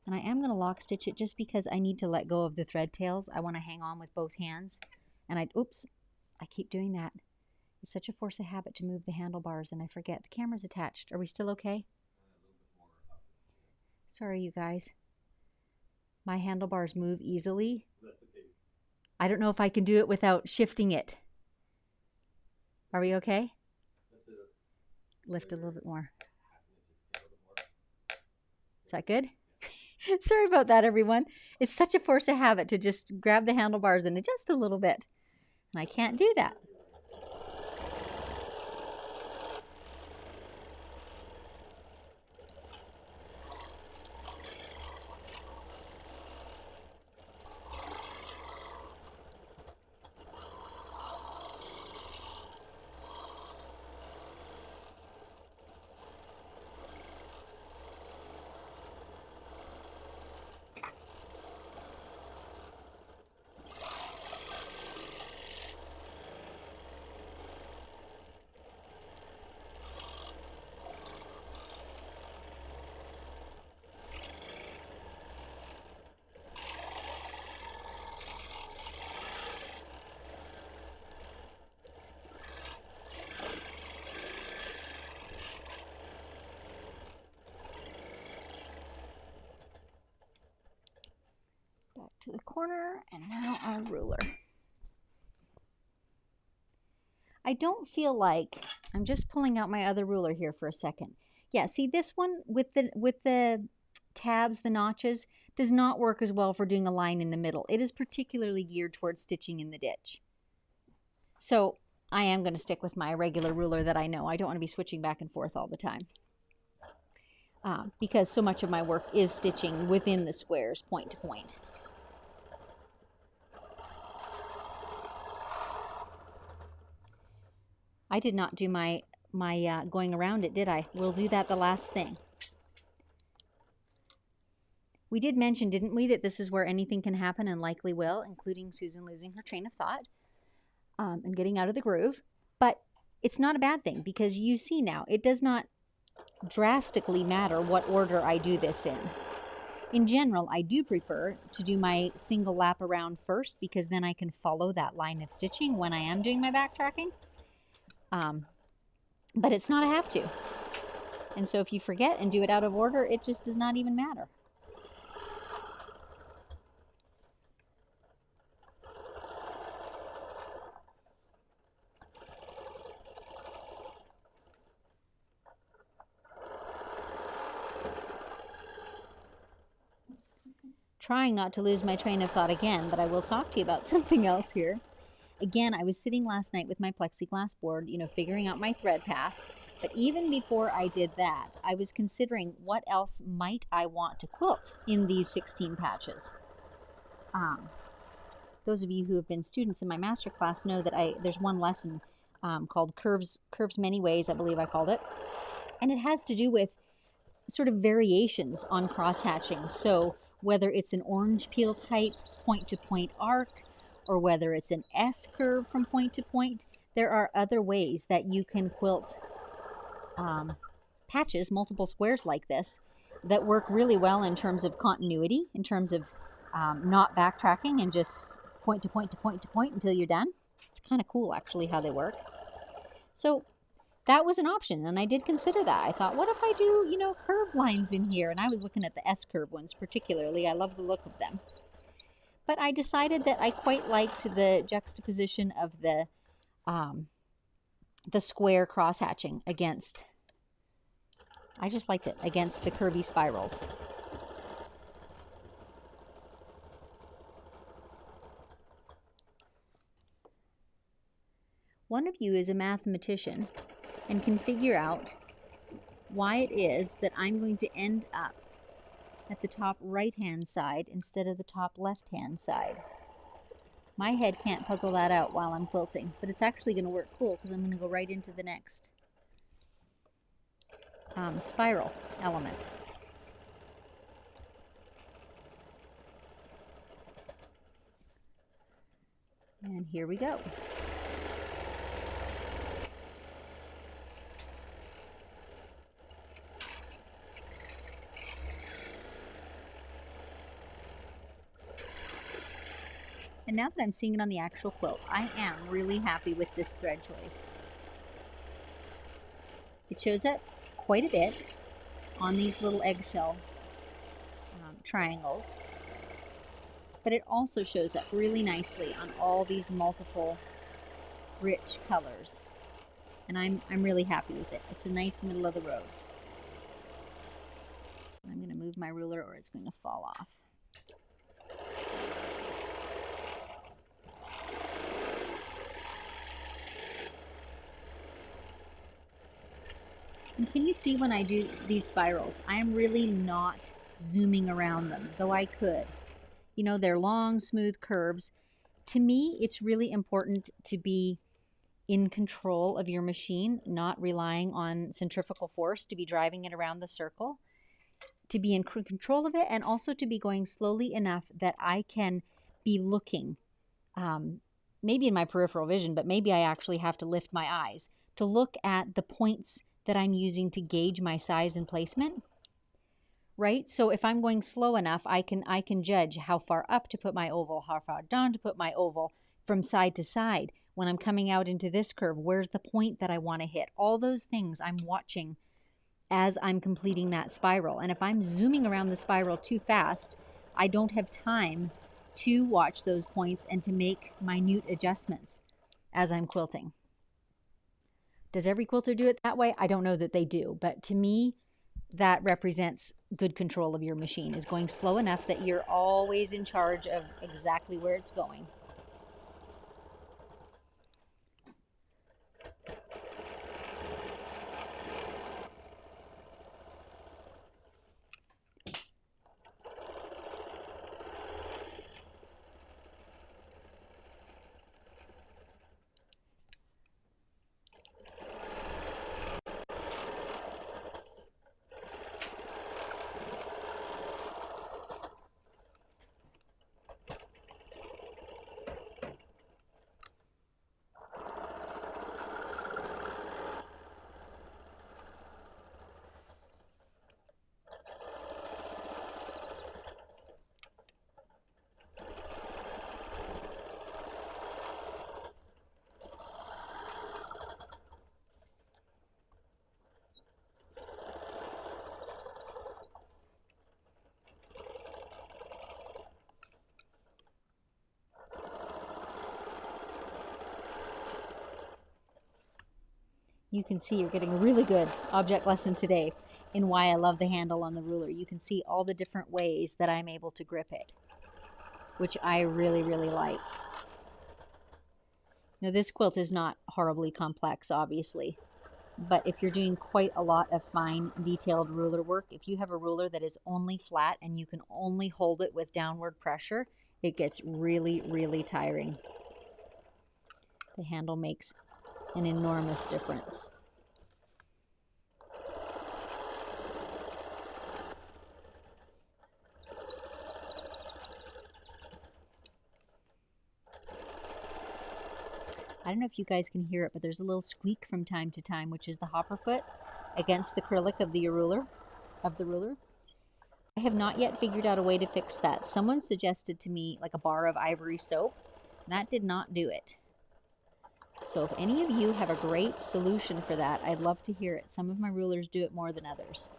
And I am going to lock stitch it just because I need to let go of the thread tails. I want to hang on with both hands. And oops, I keep doing that. It's such a force of habit to move the handlebars, and I forget. The camera's attached. Are we still okay? Sorry, you guys. My handlebars move easily. That's okay. I don't know if I can do it without shifting it. Are we okay? Lift a little bit more. Is that good? Sorry about that, everyone. It's such a force of habit to just grab the handlebars and adjust a little bit. And I can't do that. To the corner, and now our ruler. I don't feel like, I'm just pulling out my other ruler here for a second. Yeah, see this one with the tabs, the notches, does not work as well for doing a line in the middle. It is particularly geared towards stitching in the ditch. So I am going to stick with my regular ruler that I know. I don't want to be switching back and forth all the time. Because so much of my work is stitching within the squares, point to point. I did not do my going around it, did I? We'll do that the last thing. We did mention, didn't we, that this is where anything can happen and likely will, including Susan losing her train of thought and getting out of the groove. But it's not a bad thing because you see now, it does not drastically matter what order I do this in. In general, I do prefer to do my single lap around first because then I can follow that line of stitching when I am doing my backtracking. But it's not a have to. And so if you forget and do it out of order, it just does not even matter. Trying not to lose my train of thought again, but I will talk to you about something else here. Again, I was sitting last night with my plexiglass board, figuring out my thread path. But even before I did that, I was considering what else might I want to quilt in these 16 patches. Those of you who have been students in my master class know that there's one lesson called Curves Many Ways, I believe I called it. And it has to do with sort of variations on cross hatching. So whether it's an orange peel type point-to-point arc, or whether it's an S curve from point to point, there are other ways that you can quilt patches, multiple squares like this, that work really well in terms of continuity, in terms of not backtracking and just point to point to point to point until you're done. It's kind of cool actually how they work. So that was an option, and I did consider that. I thought, what if I do, you know, curved lines in here? And I was looking at the S-curve ones particularly. I love the look of them. But I decided that I quite liked the juxtaposition of the square cross-hatching against, I just liked it, against the curvy spirals. One of you is a mathematician and can figure out why it is that I'm going to end up at the top right-hand side instead of the top left-hand side. My head can't puzzle that out while I'm quilting, but it's actually going to work cool because I'm going to go right into the next spiral element. And here we go. And now that I'm seeing it on the actual quilt, I am really happy with this thread choice. It shows up quite a bit on these little eggshell triangles, but it also shows up really nicely on all these multiple rich colors. And I'm really happy with it. It's a nice middle of the road. I'm going to move my ruler or it's going to fall off. And can you see when I do these spirals, I'm really not zooming around them, though I could. You know, they're long, smooth curves. To me, it's really important to be in control of your machine, not relying on centrifugal force to be driving it around the circle, to be in control of it, and also to be going slowly enough that I can be looking, maybe in my peripheral vision, but maybe I actually have to lift my eyes to look at the points that I'm using to gauge my size and placement, right? So if I'm going slow enough, I can judge how far up to put my oval, how far down to put my oval from side to side. When I'm coming out into this curve, where's the point that I want to hit? All those things I'm watching as I'm completing that spiral. And if I'm zooming around the spiral too fast, I don't have time to watch those points and to make minute adjustments as I'm quilting. Does every quilter do it that way? I don't know that they do, but to me, that represents good control of your machine, is going slow enough that you're always in charge of exactly where it's going. You can see you're getting a really good object lesson today in why I love the handle on the ruler. You can see all the different ways that I'm able to grip it, which I really, really like. Now, this quilt is not horribly complex, obviously, but if you're doing quite a lot of fine, detailed ruler work, if you have a ruler that is only flat and you can only hold it with downward pressure, it gets really, really tiring. The handle makes an enormous difference. don't know if you guys can hear it, but there's a little squeak from time to time, which is the hopper foot against the acrylic of the ruler. I have not yet figured out a way to fix that. Someone suggested to me like a bar of ivory soap. That did not do it. So if any of you have a great solution for that, I'd love to hear it. Some of my rulers do it more than others.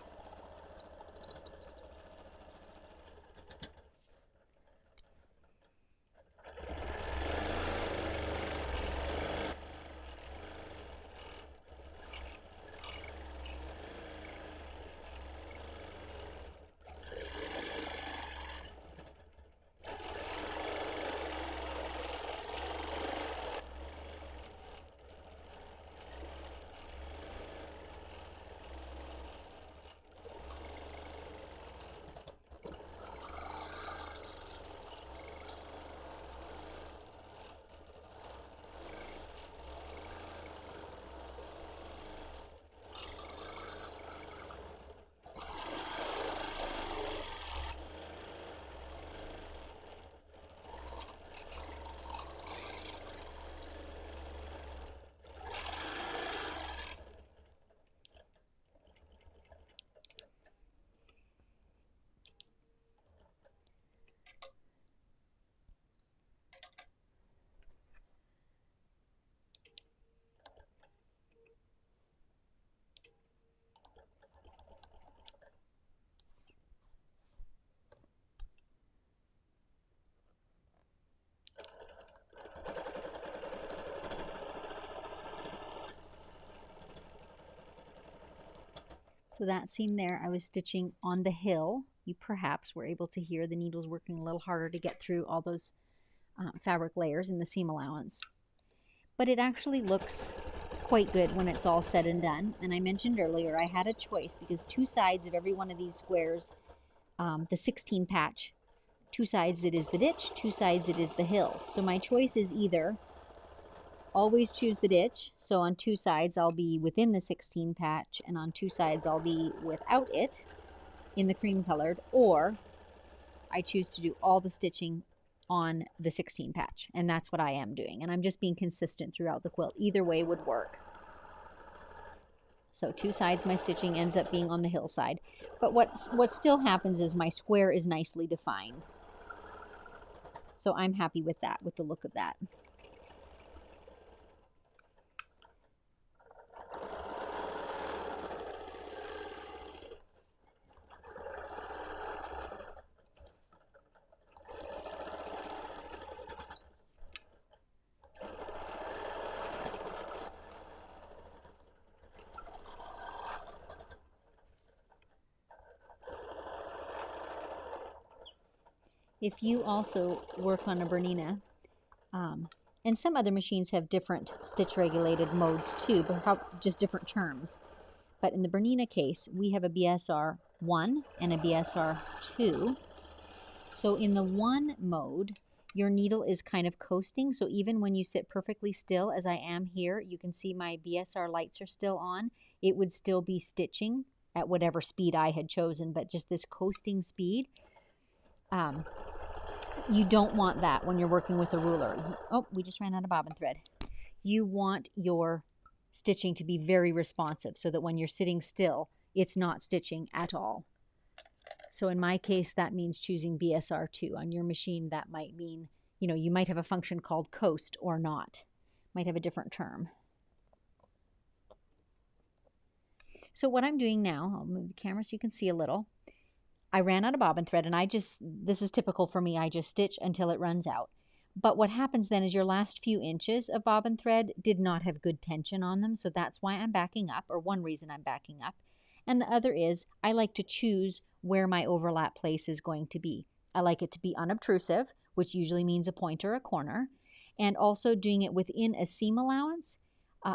So that seam there, I was stitching on the hill. You perhaps were able to hear the needles working a little harder to get through all those fabric layers in the seam allowance. But it actually looks quite good when it's all said and done. And I mentioned earlier I had a choice because two sides of every one of these squares, the 16 patch, two sides it is the ditch, two sides it is the hill. So my choice is either always choose the ditch, so on two sides I'll be within the 16 patch and on two sides I'll be without it in the cream colored, or I choose to do all the stitching on the 16 patch, and that's what I am doing, and I'm just being consistent throughout the quilt. Either way would work. So two sides my stitching ends up being on the hillside, but what still happens is my square is nicely defined, so I'm happy with that, with the look of that. If you also work on a BERNINA, and some other machines have different stitch regulated modes too, but just different terms. But in the BERNINA case, we have a BSR 1 and a BSR 2. So in the 1 mode, your needle is kind of coasting. So even when you sit perfectly still, as I am here, you can see my BSR lights are still on. It would still be stitching at whatever speed I had chosen, but just this coasting speed. You don't want that when you're working with a ruler. Oh, we just ran out of bobbin thread. You want your stitching to be very responsive so that when you're sitting still, it's not stitching at all. So in my case, that means choosing BSR 2. On your machine, that might mean, you know, you might have a function called coast or not. Might have a different term. So what I'm doing now, I'll move the camera so you can see a little. I ran out of bobbin thread, and this is typical for me, I just stitch until it runs out. But what happens then is your last few inches of bobbin thread did not have good tension on them, so that's why I'm backing up, or one reason I'm backing up. And the other is I like to choose where my overlap place is going to be. I like it to be unobtrusive, which usually means a point or a corner, and also doing it within a seam allowance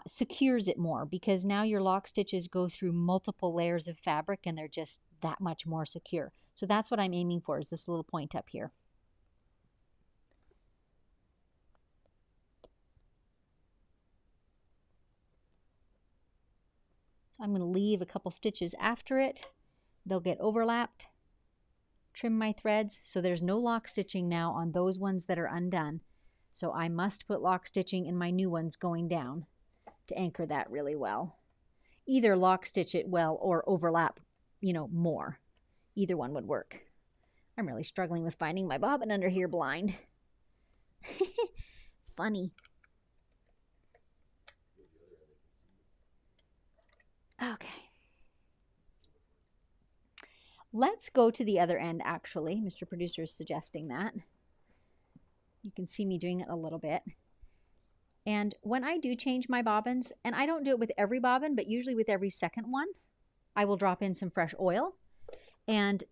secures it more, because now your lock stitches go through multiple layers of fabric and they're just that much more secure. So that's what I'm aiming for, is this little point up here. So I'm going to leave a couple stitches after it. They'll get overlapped. Trim my threads so there's no lock stitching now on those ones that are undone. So I must put lock stitching in my new ones going down to anchor that really well. Either lock stitch it well or overlap, you know, more. Either one would work. I'm really struggling with finding my bobbin under here blind. Funny. Okay. Let's go to the other end, actually. Mr. Producer is suggesting that. You can see me doing it a little bit. And when I do change my bobbins, and I don't do it with every bobbin, but usually with every second one, I will drop in some fresh oil and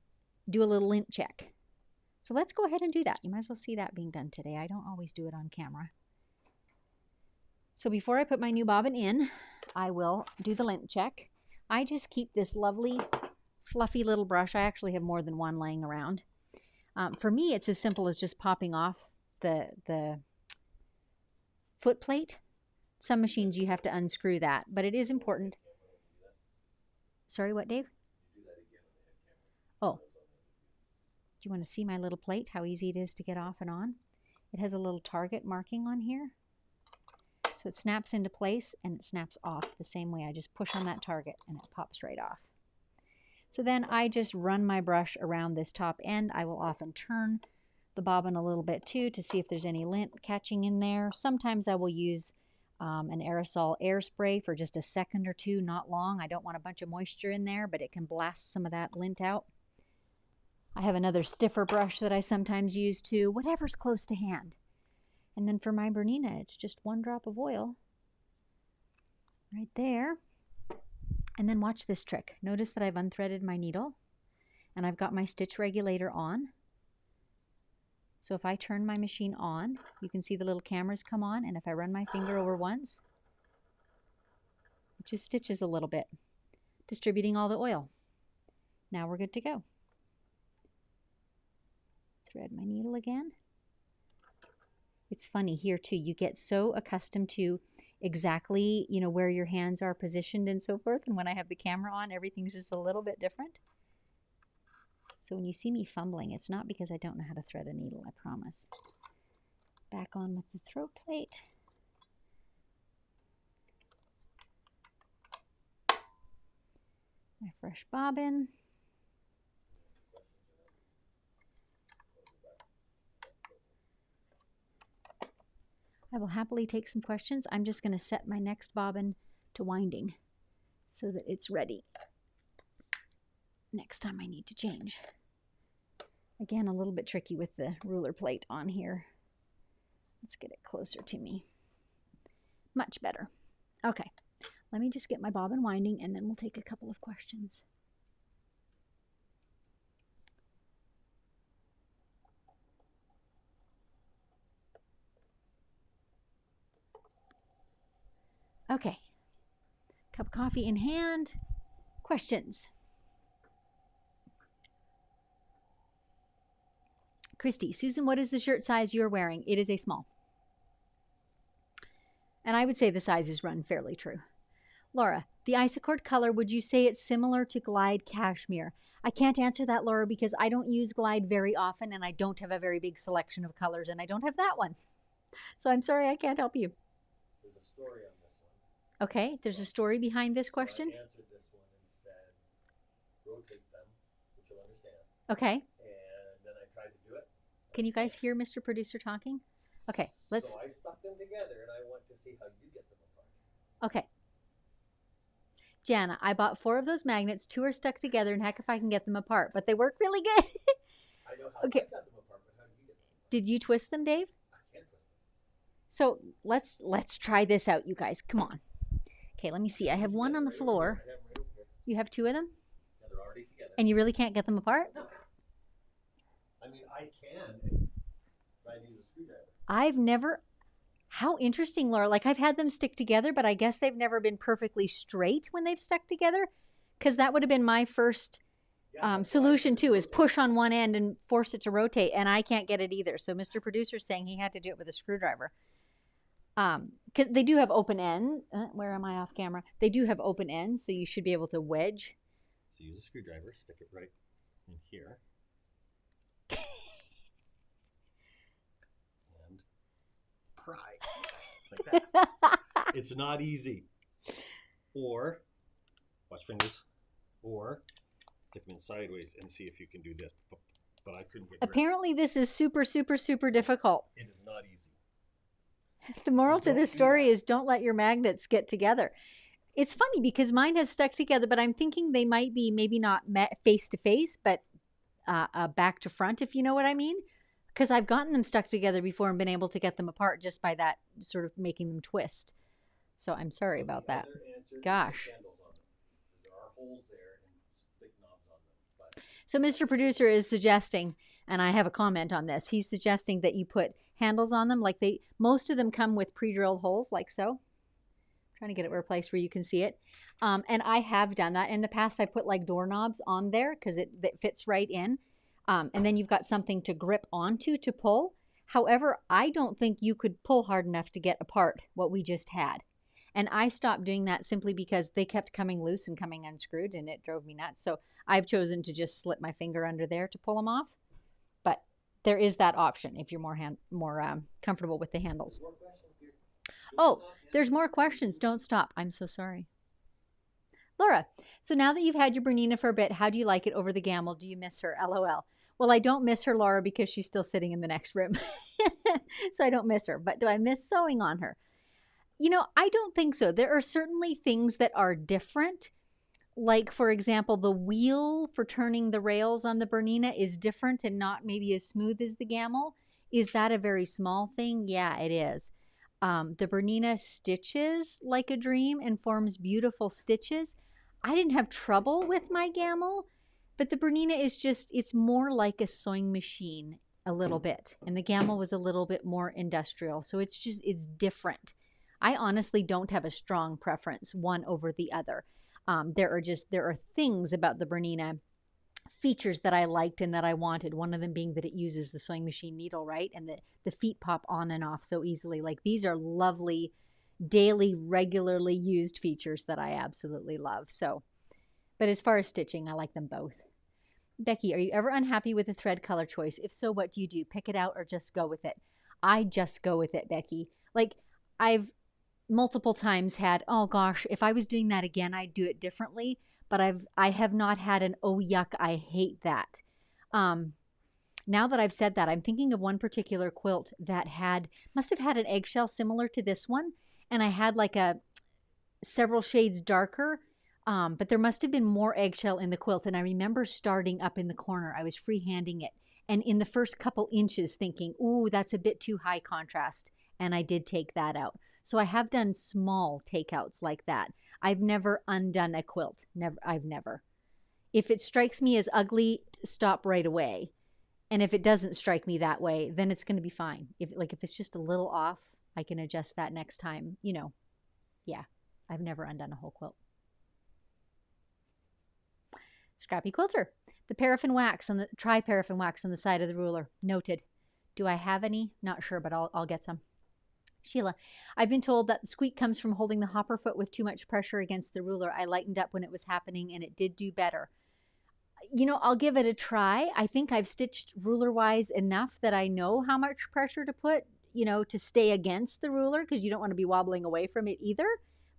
do a little lint check. So let's go ahead and do that. You might as well see that being done today. I don't always do it on camera. So before I put my new bobbin in, I will do the lint check. I just keep this lovely fluffy little brush. I actually have more than one laying around. For me, it's as simple as just popping off the foot plate. Some machines you have to unscrew that, but it is important. Sorry, what, Dave? Oh. Do you want to see my little plate, how easy it is to get off and on? It has a little target marking on here. So it snaps into place and it snaps off the same way. I just push on that target and it pops right off. So then I just run my brush around this top end. I will often turn the bobbin a little bit too to see if there's any lint catching in there. Sometimes I will use an aerosol air spray for just a second or two, not long. I don't want a bunch of moisture in there, but it can blast some of that lint out. I have another stiffer brush that I sometimes use too, whatever's close to hand. And then for my Bernina, it's just 1 drop of oil right there. And then watch this trick. Notice that I've unthreaded my needle and I've got my stitch regulator on. So if I turn my machine on, you can see the little cameras come on, and if I run my finger over once, it just stitches a little bit, distributing all the oil. Now we're good to go. Thread my needle again. It's funny here too, you get so accustomed to exactly, you know, where your hands are positioned and so forth, and when I have the camera on, everything's just a little bit different. So when you see me fumbling, it's not because I don't know how to thread a needle, I promise. Back on with the throat plate. My fresh bobbin. I will happily take some questions. I'm just going to set my next bobbin to winding so that it's ready next time I need to change. Again, a little bit tricky with the ruler plate on here. Let's get it closer to me. Much better. Okay, let me just get my bobbin winding and then we'll take a couple of questions. Okay, cup of coffee in hand. Questions? Christy, Susan, what is the shirt size you're wearing? It is a small. And I would say the sizes run fairly true. Laura, the isocord color, would you say it's similar to Glide Cashmere? I can't answer that, Laura, because I don't use Glide very often and I don't have a very big selection of colors and I don't have that one. So I'm sorry, I can't help you. There's a story on this one. Okay, there's a story behind this question. I answered this one and said, rotate them, which you'll understand. Okay. And then I tried to do it. Can you guys hear Mr. Producer talking? Okay, let's... So I stuck them together and I want to see how you get them apart. Okay. Jana, I bought 4 of those magnets. 2 are stuck together, and heck if I can get them apart, but they work really good. I know how Okay. I got them apart, but how did you get them apart? Did you twist them, Dave? I can't twist them. So let's try this out, you guys. Come on. Okay, let me see. I have one on the floor. I have them right over here. You have 2 of them? Yeah, they're already together. And you really can't get them apart? No. I mean, I can if I use a screwdriver. I've never... How interesting, Laura. Like, I've had them stick together, but I guess they've never been perfectly straight when they've stuck together. Because that would have been my first solution, too, is push on one end and force it to rotate. And I can't get it either. So Mr. Producer's saying he had to do it with a screwdriver. Because they do have open end. Where am I off camera? They do have open ends, so you should be able to wedge. So use a screwdriver, stick it right in here. And pry. Like that. It's not easy. Or, watch fingers. Or, stick them in sideways and see if you can do this. But I couldn't get grip. Apparently this is super, super, super difficult. It is not easy. The moral to this story is don't let your magnets get together. It's funny because mine have stuck together, but I'm thinking they might be maybe not face to face, but back to front, if you know what I mean. Because I've gotten them stuck together before and been able to get them apart just by that sort of making them twist. So I'm sorry about that. Gosh. There are holes there and stick knobs on them. But So Mr. Producer is suggesting, and I have a comment on this, he's suggesting that you put handles on them. Like most of them come with pre-drilled holes like so. I'm trying to get it to a place where you can see it. And I have done that. In the past, I put like doorknobs on there because it fits right in. And then you've got something to grip onto to pull. However, I don't think you could pull hard enough to get apart what we just had. And I stopped doing that simply because they kept coming loose and coming unscrewed, and it drove me nuts. So I've chosen to just slip my finger under there to pull them off. But there is that option if you're more comfortable with the handles. more questions, dear? Oh, there's more questions. Don't stop. I'm so sorry. Laura, so now that you've had your Bernina for a bit, how do you like it over the Gamel? Do you miss her? LOL. Well, I don't miss her, Laura, because she's still sitting in the next room. So I don't miss her. But do I miss sewing on her? You know, I don't think so. There are certainly things that are different. Like, for example, the wheel for turning the rails on the Bernina is different and not maybe as smooth as the Gamel. Is that a very small thing? Yeah, it is. The Bernina stitches like a dream and forms beautiful stitches. I didn't have trouble with my Gamel, but the Bernina is just, it's more like a sewing machine a little bit. And the Gamel was a little bit more industrial. So it's just, it's different. I honestly don't have a strong preference one over the other. There are things about the Bernina features that I liked and that I wanted. One of them being that it uses the sewing machine needle, right? And the feet pop on and off so easily. Like, these are lovely, daily, regularly used features that I absolutely love. So, but as far as stitching, I like them both. Becky, are you ever unhappy with the thread color choice? If so, what do you do? Pick it out or just go with it? I just go with it, Becky. Like, I've multiple times had, oh gosh, if I was doing that again, I'd do it differently. But I have not had an, oh yuck, I hate that. Now that I've said that, I'm thinking of one particular quilt that must have had an eggshell similar to this one. And I had like several shades darker, but there must have been more eggshell in the quilt. And I remember starting up in the corner, I was freehanding it. And in the first couple inches thinking, ooh, that's a bit too high contrast. And I did take that out. So I have done small takeouts like that. I've never undone a quilt. I've never. If it strikes me as ugly, stop right away. And if it doesn't strike me that way, then it's going to be fine. If it's just a little off, I can adjust that next time. You know, yeah, I've never undone a whole quilt. Scrappy Quilter. The paraffin wax on the paraffin wax on the side of the ruler. Noted. Do I have any? Not sure, but I'll get some. Sheila, I've been told that the squeak comes from holding the hopper foot with too much pressure against the ruler. I lightened up when it was happening and it did do better. You know, I'll give it a try. I think I've stitched ruler-wise enough that I know how much pressure to put, you know, to stay against the ruler, because you don't want to be wobbling away from it either.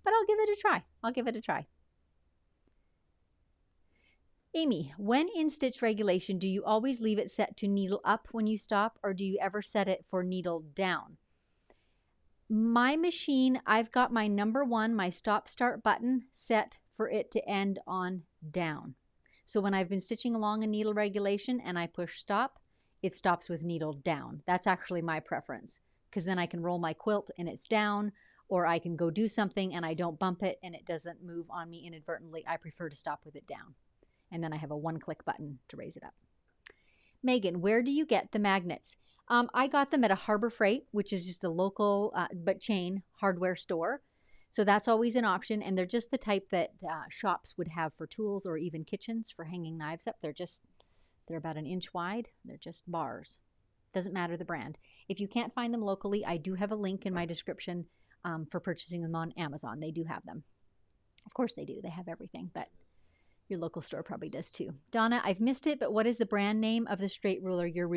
But I'll give it a try. I'll give it a try. Amy, when in stitch regulation, do you always leave it set to needle up when you stop, or do you ever set it for needle down? My machine, I've got my number 1, my stop start button set for it to end on down. So when I've been stitching along a needle regulation and I push stop, it stops with needle down. That's actually my preference, because then I can roll my quilt and it's down, or I can go do something and I don't bump it and it doesn't move on me inadvertently. I prefer to stop with it down. And then I have a one-click button to raise it up. Megan, where do you get the magnets? I got them at a Harbor Freight, which is just a local but chain hardware store. So that's always an option. And they're just the type that shops would have for tools or even kitchens for hanging knives up. They're about an inch wide. They're just bars. Doesn't matter the brand. If you can't find them locally, I do have a link in my description for purchasing them on Amazon. They do have them. Of course they do. They have everything, but your local store probably does too. Donna, I've missed it, but what is the brand name of the straight ruler you're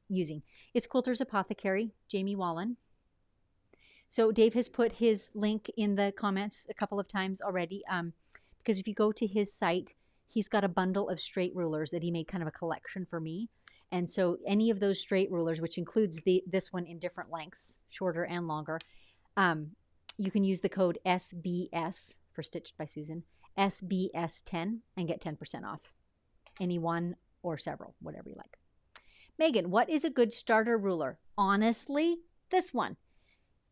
using? It's Quilter's Apothecary, Jamie Wallen. So Dave has put his link in the comments a couple of times already, because if you go to his site, he's got a bundle of straight rulers that he made kind of a collection for me. And so any of those straight rulers, which includes this one in different lengths, shorter and longer, you can use the code SBS for Stitched by Susan, SBS10, and get 10% off. Any one or several, whatever you like. Megan, what is a good starter ruler? Honestly, this one.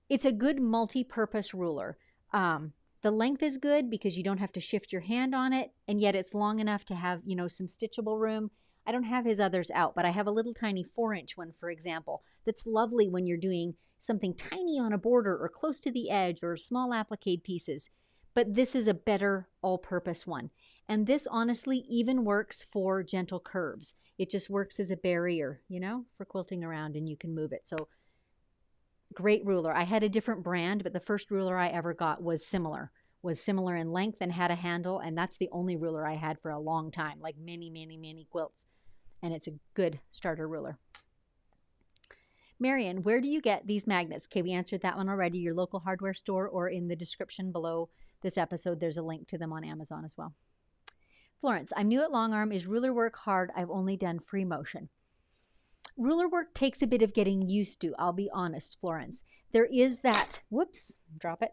It's a good multi-purpose ruler. The length is good because you don't have to shift your hand on it, and yet it's long enough to have, you know, some stitchable room. I don't have his others out, but I have a little tiny 4-inch one, for example, that's lovely when you're doing something tiny on a border or close to the edge or small applique pieces. But this is a better all-purpose one. And this honestly even works for gentle curves. It just works as a barrier, you know, for quilting around, and you can move it. So great ruler. I had a different brand, but the first ruler I ever got was similar in length and had a handle, and that's the only ruler I had for a long time, like many, many, many quilts. And it's a good starter ruler. Marion, where do you get these magnets? Okay, we answered that one already. Your local hardware store, or in the description below this episode, there's a link to them on Amazon as well. Florence, I'm new at long arm. Is ruler work hard? I've only done free motion. Ruler work takes a bit of getting used to, I'll be honest, Florence. There is that, whoops, drop it.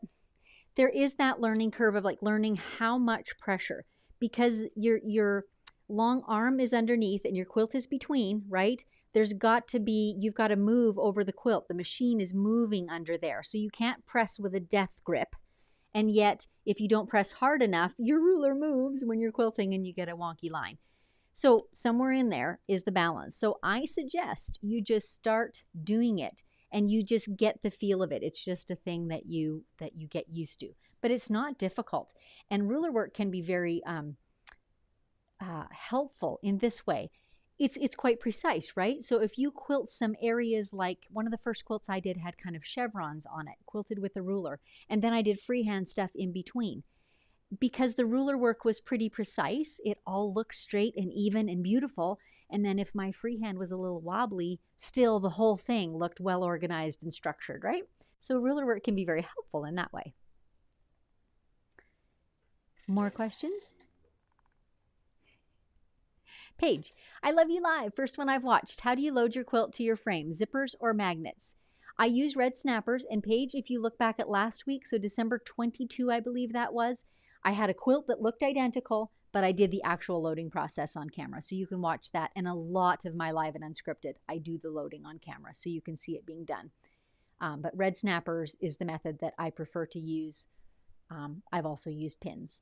There is that learning curve of like learning how much pressure, because your long arm is underneath and your quilt is between, right? There's got to be, you've got to move over the quilt. The machine is moving under there. So you can't press with a death grip. And yet, if you don't press hard enough, your ruler moves when you're quilting and you get a wonky line. So somewhere in there is the balance. So I suggest you just start doing it and you just get the feel of it. It's just a thing that you get used to. But it's not difficult. And ruler work can be very helpful in this way. It's quite precise, right? So if you quilt some areas, like one of the first quilts I did had kind of chevrons on it, quilted with a ruler, and then I did freehand stuff in between. Because the ruler work was pretty precise, it all looked straight and even and beautiful. And then if my freehand was a little wobbly, still the whole thing looked well organized and structured, right? So ruler work can be very helpful in that way. More questions? Paige, I love you live. First one I've watched. How do you load your quilt to your frame? Zippers or magnets? I use red snappers. And Paige, if you look back at last week, so December 22, I believe that was, I had a quilt that looked identical, but I did the actual loading process on camera. So you can watch that. And a lot of my live and unscripted, I do the loading on camera, so you can see it being done. But red snappers is the method that I prefer to use. I've also used pins.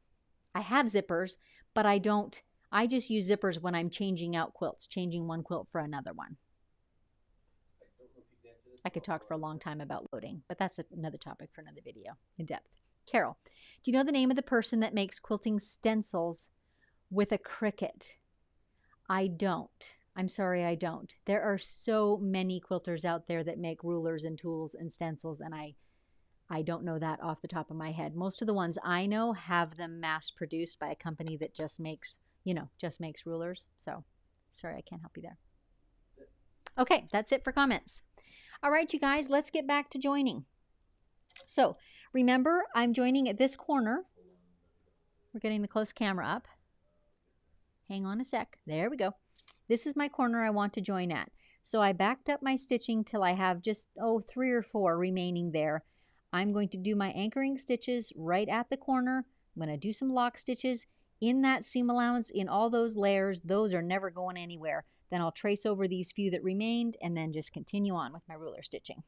I have zippers, but I don't. I just use zippers when I'm changing out quilts, changing one quilt for another one. I could talk for a long time about loading, but that's another topic for another video in depth. Carol, do you know the name of the person that makes quilting stencils with a Cricut? I don't. I'm sorry, I don't. There are so many quilters out there that make rulers and tools and stencils, and I don't know that off the top of my head. Most of the ones I know have them mass produced by a company that just makes, just makes rulers. So sorry, I can't help you there. Okay, that's it for comments. All right, you guys, let's get back to joining. So remember, I'm joining at this corner. We're getting the close camera up. Hang on a sec. There we go. This is my corner I want to join at. So I backed up my stitching till I have just, 3 or 4 remaining there. I'm going to do my anchoring stitches right at the corner. I'm going to do some lock stitches in that seam allowance, in all those layers. Those are never going anywhere. Then I'll trace over these few that remained and then just continue on with my ruler stitching.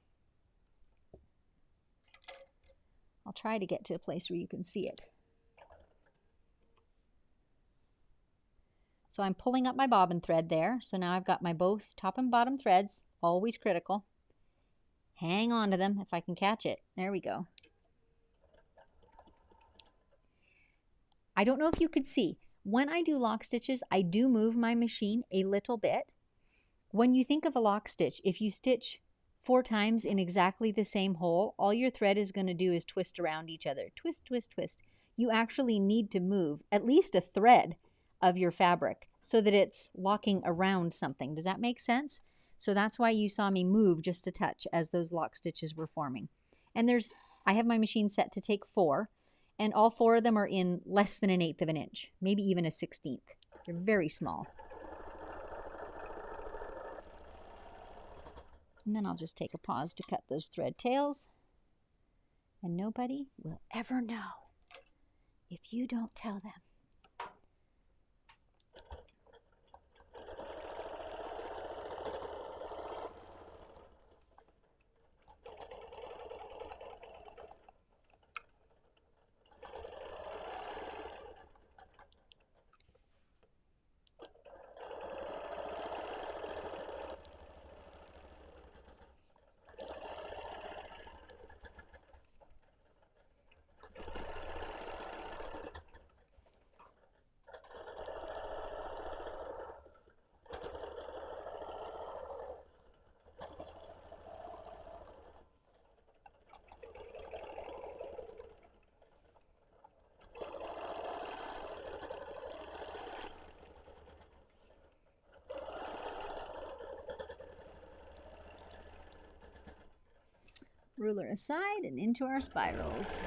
I'll try to get to a place where you can see it. So I'm pulling up my bobbin thread there. So now I've got my both top and bottom threads, always critical. Hang on to them if I can catch it. There we go. I don't know if you could see. When I do lock stitches, I do move my machine a little bit. When you think of a lock stitch, if you stitch 4 times in exactly the same hole, all your thread is going to do is twist around each other. Twist, twist, twist. You actually need to move at least a thread of your fabric so that it's locking around something. Does that make sense? So that's why you saw me move just a touch as those lock stitches were forming. And I have my machine set to take 4, and all 4 of them are in less than 1/8 of an inch, maybe even a 1/16. They're very small. And then I'll just take a pause to cut those thread tails. And nobody will ever know if you don't tell them. Ruler aside and into our spirals.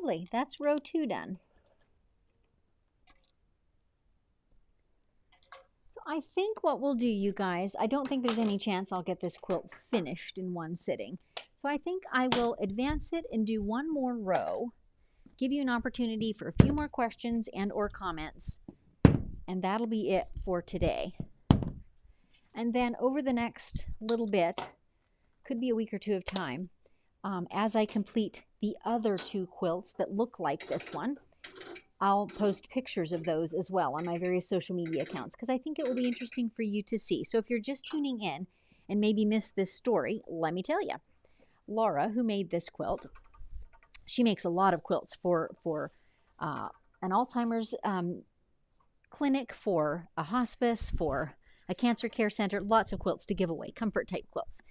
Lovely, that's row 2 done. So I think what we'll do, you guys, I don't think there's any chance I'll get this quilt finished in one sitting. So I think I will advance it and do one more row, give you an opportunity for a few more questions and or comments, and that'll be it for today. And then over the next little bit, could be a week or 2 of time, as I complete the other 2 quilts that look like this one, I'll post pictures of those as well on my various social media accounts because I think it will be interesting for you to see. So if you're just tuning in and maybe missed this story, let me tell you. Laura, who made this quilt, she makes a lot of quilts for an Alzheimer's clinic, for a hospice, for a cancer care center, lots of quilts to give away, comfort type quilts.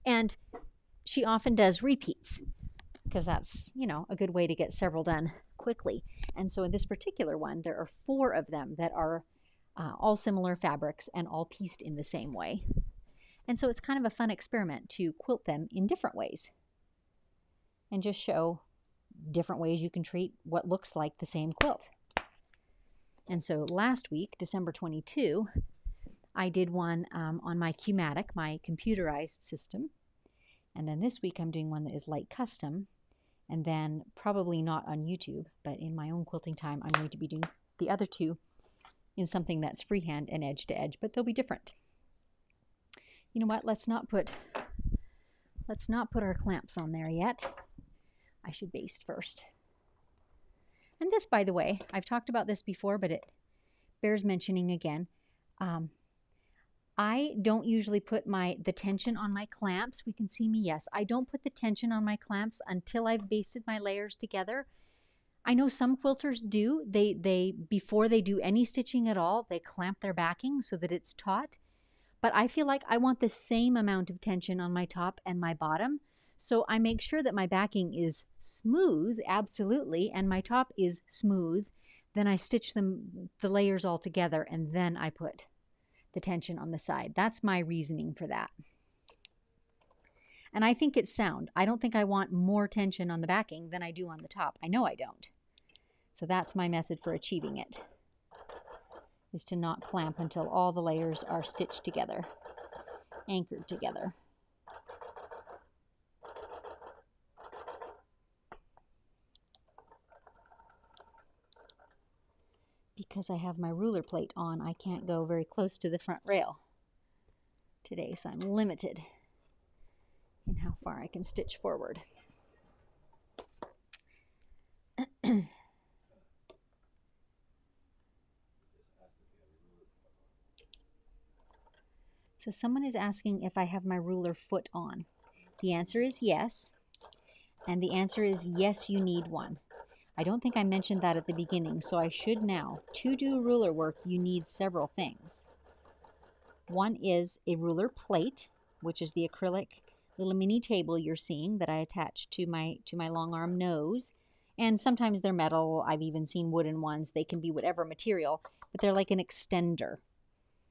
And she often does repeats because that's, you know, a good way to get several done quickly. And so in this particular one, there are 4 of them that are all similar fabrics and all pieced in the same way. And so it's kind of a fun experiment to quilt them in different ways and just show different ways you can treat what looks like the same quilt. And so last week, December 22, I did one on my Q-matic, my computerized system. And then this week I'm doing one that is light custom, and then probably not on YouTube, but in my own quilting time, I'm going to be doing the other 2 in something that's freehand and edge to edge, but they'll be different. You know what? Let's not put our clamps on there yet. I should baste first. And this, by the way, I've talked about this before, but it bears mentioning again. I don't usually put the tension on my clamps. We can see me, yes. I don't put the tension on my clamps until I've basted my layers together. I know some quilters do. They before they do any stitching at all, they clamp their backing so that it's taut. But I feel like I want the same amount of tension on my top and my bottom. So I make sure that my backing is smooth, absolutely, and my top is smooth. Then I stitch the layers all together, and then I put the tension on the side. That's my reasoning for that. And I think it's sound. I don't think I want more tension on the backing than I do on the top. I know I don't. So that's my method for achieving it, is to not clamp until all the layers are stitched together, anchored together. because I have my ruler plate on, I can't go very close to the front rail today, so I'm limited in how far I can stitch forward. So someone is asking if I have my ruler foot on. The answer is yes, and the answer is yes, you need one. I don't think I mentioned that at the beginning, so I should now. To do ruler work, you need several things. One is a ruler plate, which is the acrylic little mini table you're seeing that I attach to my long arm nose. And sometimes they're metal. I've even seen wooden ones. They can be whatever material, but they're like an extender.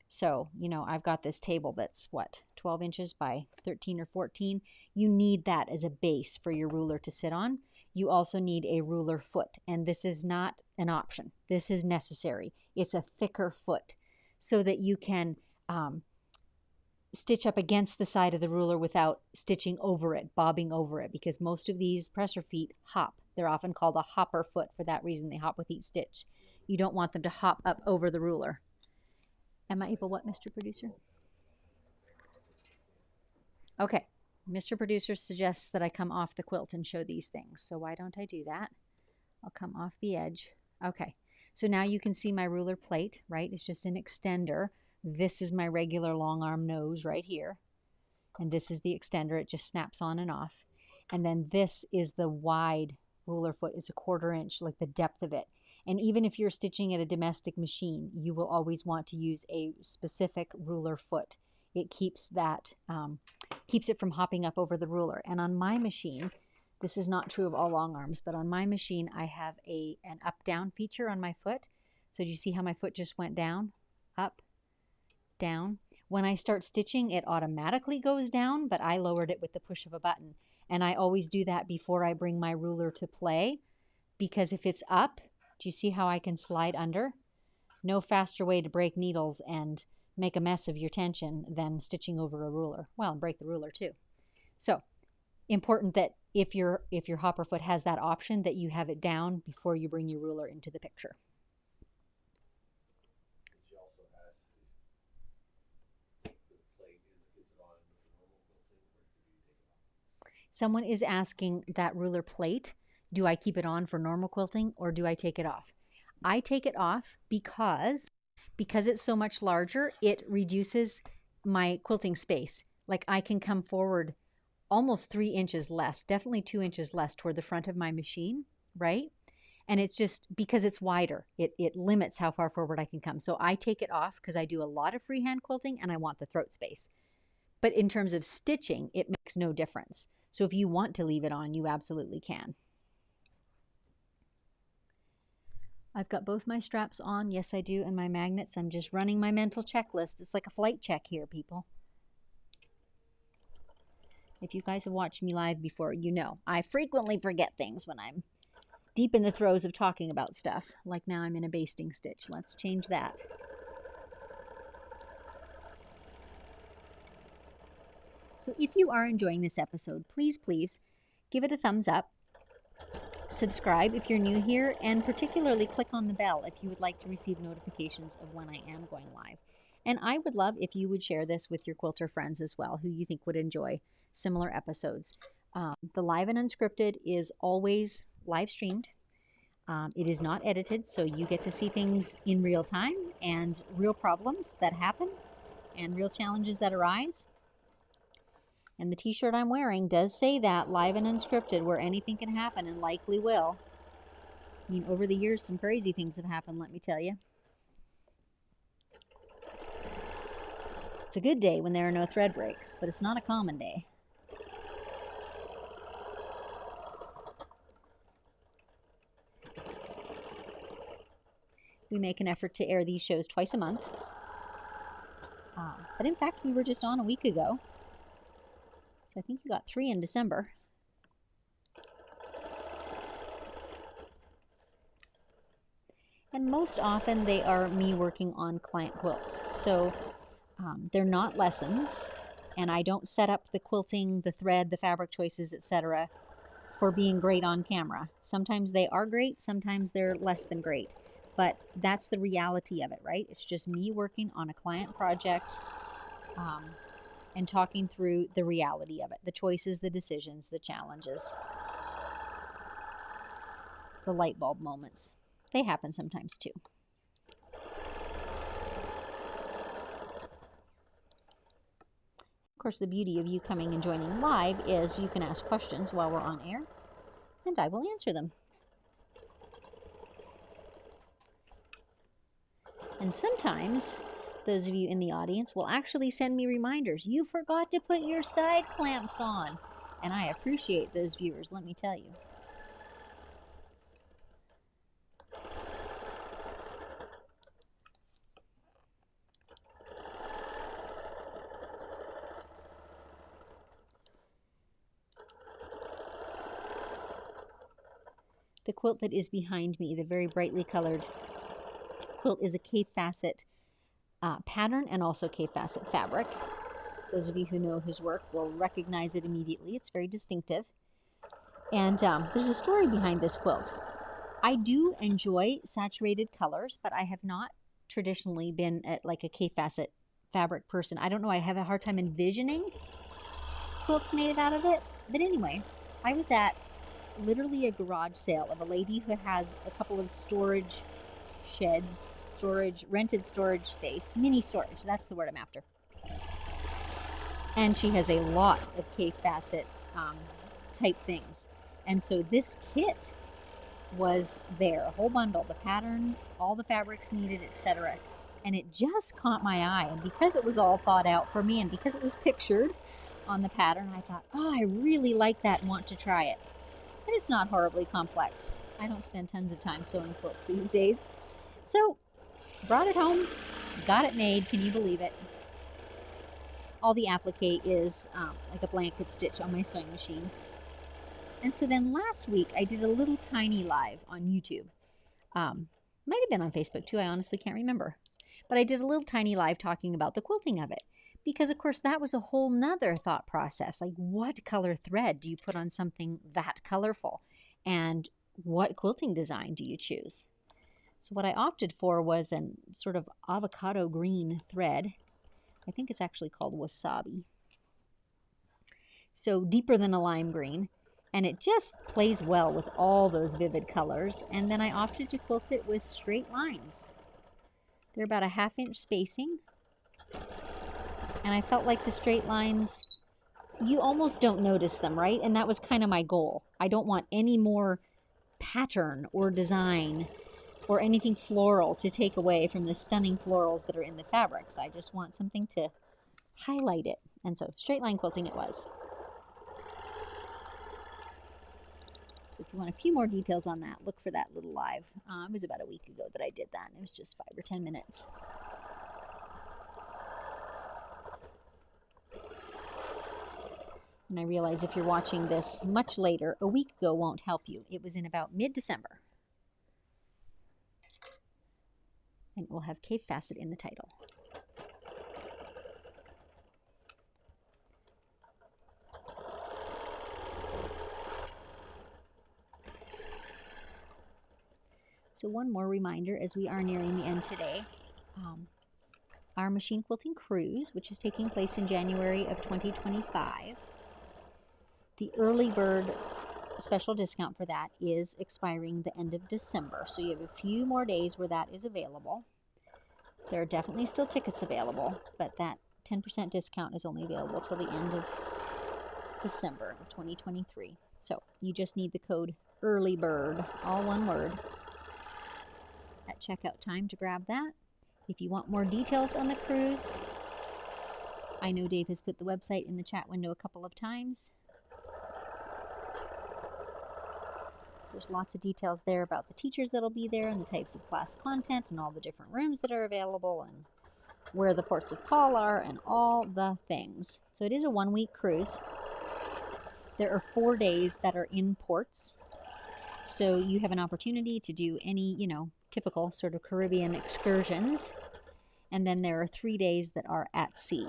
So, you know, I've got this table that's, what, 12 inches by 13 or 14. You need that as a base for your ruler to sit on. You also need a ruler foot, and this is not an option. This is necessary. It's a thicker foot so that you can stitch up against the side of the ruler without stitching over it, bobbing over it, because most of these presser feet hop. They're often called a hopper foot for that reason. They hop with each stitch. You don't want them to hop up over the ruler. Am I able what, Mr. Producer? Okay. Mr. Producer suggests that I come off the quilt and show these things. So why don't I do that? I'll come off the edge. Okay. So now you can see my ruler plate, right? It's just an extender. This is my regular long arm nose right here. And this is the extender. It just snaps on and off. And then this is the wide ruler foot. It's a 1/4 inch, like the depth of it. And even if you're stitching at a domestic machine, you will always want to use a specific ruler foot. It keeps that, keeps it from hopping up over the ruler. And on my machine, this is not true of all long arms, but on my machine, I have an up-down feature on my foot. So do you see how my foot just went down, up, down? When I start stitching, it automatically goes down, but I lowered it with the push of a button. And I always do that before I bring my ruler to play, because if it's up, do you see how I can slide under? No faster way to break needles and make a mess of your tension than stitching over a ruler. Well, and break the ruler too. So important that if your hopper foot has that option, that you have it down before you bring your ruler into the picture. Someone is asking that ruler plate, do I keep it on for normal quilting or do I take it off? I take it off because it's so much larger, it reduces my quilting space. Like I can come forward almost 3 inches less, definitely 2 inches less toward the front of my machine, right? And it's just because it's wider, it limits how far forward I can come. So I take it off because I do a lot of freehand quilting and I want the throat space. But in terms of stitching, it makes no difference. So if you want to leave it on, you absolutely can. I've got both my straps on. Yes, I do. And my magnets. I'm just running my mental checklist. It's like a flight check here, people. If you guys have watched me live before, you know I frequently forget things when I'm deep in the throes of talking about stuff. Like now I'm in a basting stitch. Let's change that. So if you are enjoying this episode, please give it a thumbs up. Subscribe if you're new here, and particularly click on the bell if you would like to receive notifications of when I am going live. And I would love if you would share this with your quilter friends as well, who you think would enjoy similar episodes. The Live and Unscripted is always live streamed. It is not edited, so you get to see things in real time and real problems that happen and real challenges that arise. And the t-shirt I'm wearing does say that, Live and Unscripted, where anything can happen and likely will. I mean, over the years, some crazy things have happened, let me tell you. It's a good day when there are no thread breaks, but it's not a common day. We make an effort to air these shows twice a month. But in fact, we were just on a week ago. So I think you got 3 in December. And most often they are me working on client quilts. So they're not lessons, and I don't set up the quilting, the thread, the fabric choices, etc. for being great on camera. Sometimes they are great, sometimes they're less than great. but that's the reality of it, right? It's just me working on a client project and talking through the reality of it, the choices, the decisions, the challenges, the light bulb moments. They happen sometimes too. Of course, the beauty of you coming and joining live is you can ask questions while we're on air, and I will answer them. And sometimes those of you in the audience will actually send me reminders. You forgot to put your side clamps on. And I appreciate those viewers, let me tell you. The quilt that is behind me, the very brightly colored quilt, is a Cape Facet pattern and also Cape Facet fabric. Those of you who know his work will recognize it immediately. It's very distinctive. And there's a story behind this quilt. I do enjoy saturated colors, but I have not traditionally been like a Cape Facet fabric person. I don't know, I have a hard time envisioning quilts made out of it. But anyway, I was at literally a garage sale of a lady who has a couple of storage sheds, rented storage space, mini storage, that's the word I'm after. And she has a lot of Cape Facet type things. And so this kit was there, a whole bundle, the pattern, all the fabrics needed, etc. And it just caught my eye. And because it was all thought out for me and because it was pictured on the pattern, I thought, oh, I really like that and want to try it. And it's not horribly complex. I don't spend tons of time sewing quilts these days. So, brought it home, got it made, can you believe it? All the applique is like a blanket stitch on my sewing machine. And so then last week, I did a little tiny live on YouTube. Might have been on Facebook too, I honestly can't remember. But I did a little tiny live talking about the quilting of it. Because, of course, that was a whole nother thought process. Like, what color thread do you put on something that colorful? And what quilting design do you choose? So what I opted for was a sort of avocado green thread. I think it's actually called wasabi. So deeper than a lime green. And it just plays well with all those vivid colors. And then I opted to quilt it with straight lines. They're about a 1/2 inch spacing. And I felt like the straight lines, you almost don't notice them, right? And that was kind of my goal. I don't want any more pattern or design or anything floral to take away from the stunning florals that are in the fabrics. I just want something to highlight it. And so straight line quilting it was. So if you want a few more details on that, look for that little live. It was about a week ago that I did that. And it was just 5 or 10 minutes. And I realize if you're watching this much later, a week ago won't help you. It was in about mid-December. And it will have Cape Facet in the title. So one more reminder as we are nearing the end today. Our machine quilting cruise, which is taking place in January of 2025. The early bird special discount for that is expiring the end of December. So you have a few more days where that is available. There are definitely still tickets available, but that 10% discount is only available till the end of December of 2023. So you just need the code EARLYBIRD, all one word, at checkout time to grab that. If you want more details on the cruise, I know Dave has put the website in the chat window a couple of times. There's lots of details there about the teachers that'll be there and the types of class content and all the different rooms that are available and where the ports of call are and all the things. So it is a 1-week cruise. There are 4 days that are in ports. So you have an opportunity to do any, typical sort of Caribbean excursions. And then there are 3 days that are at sea.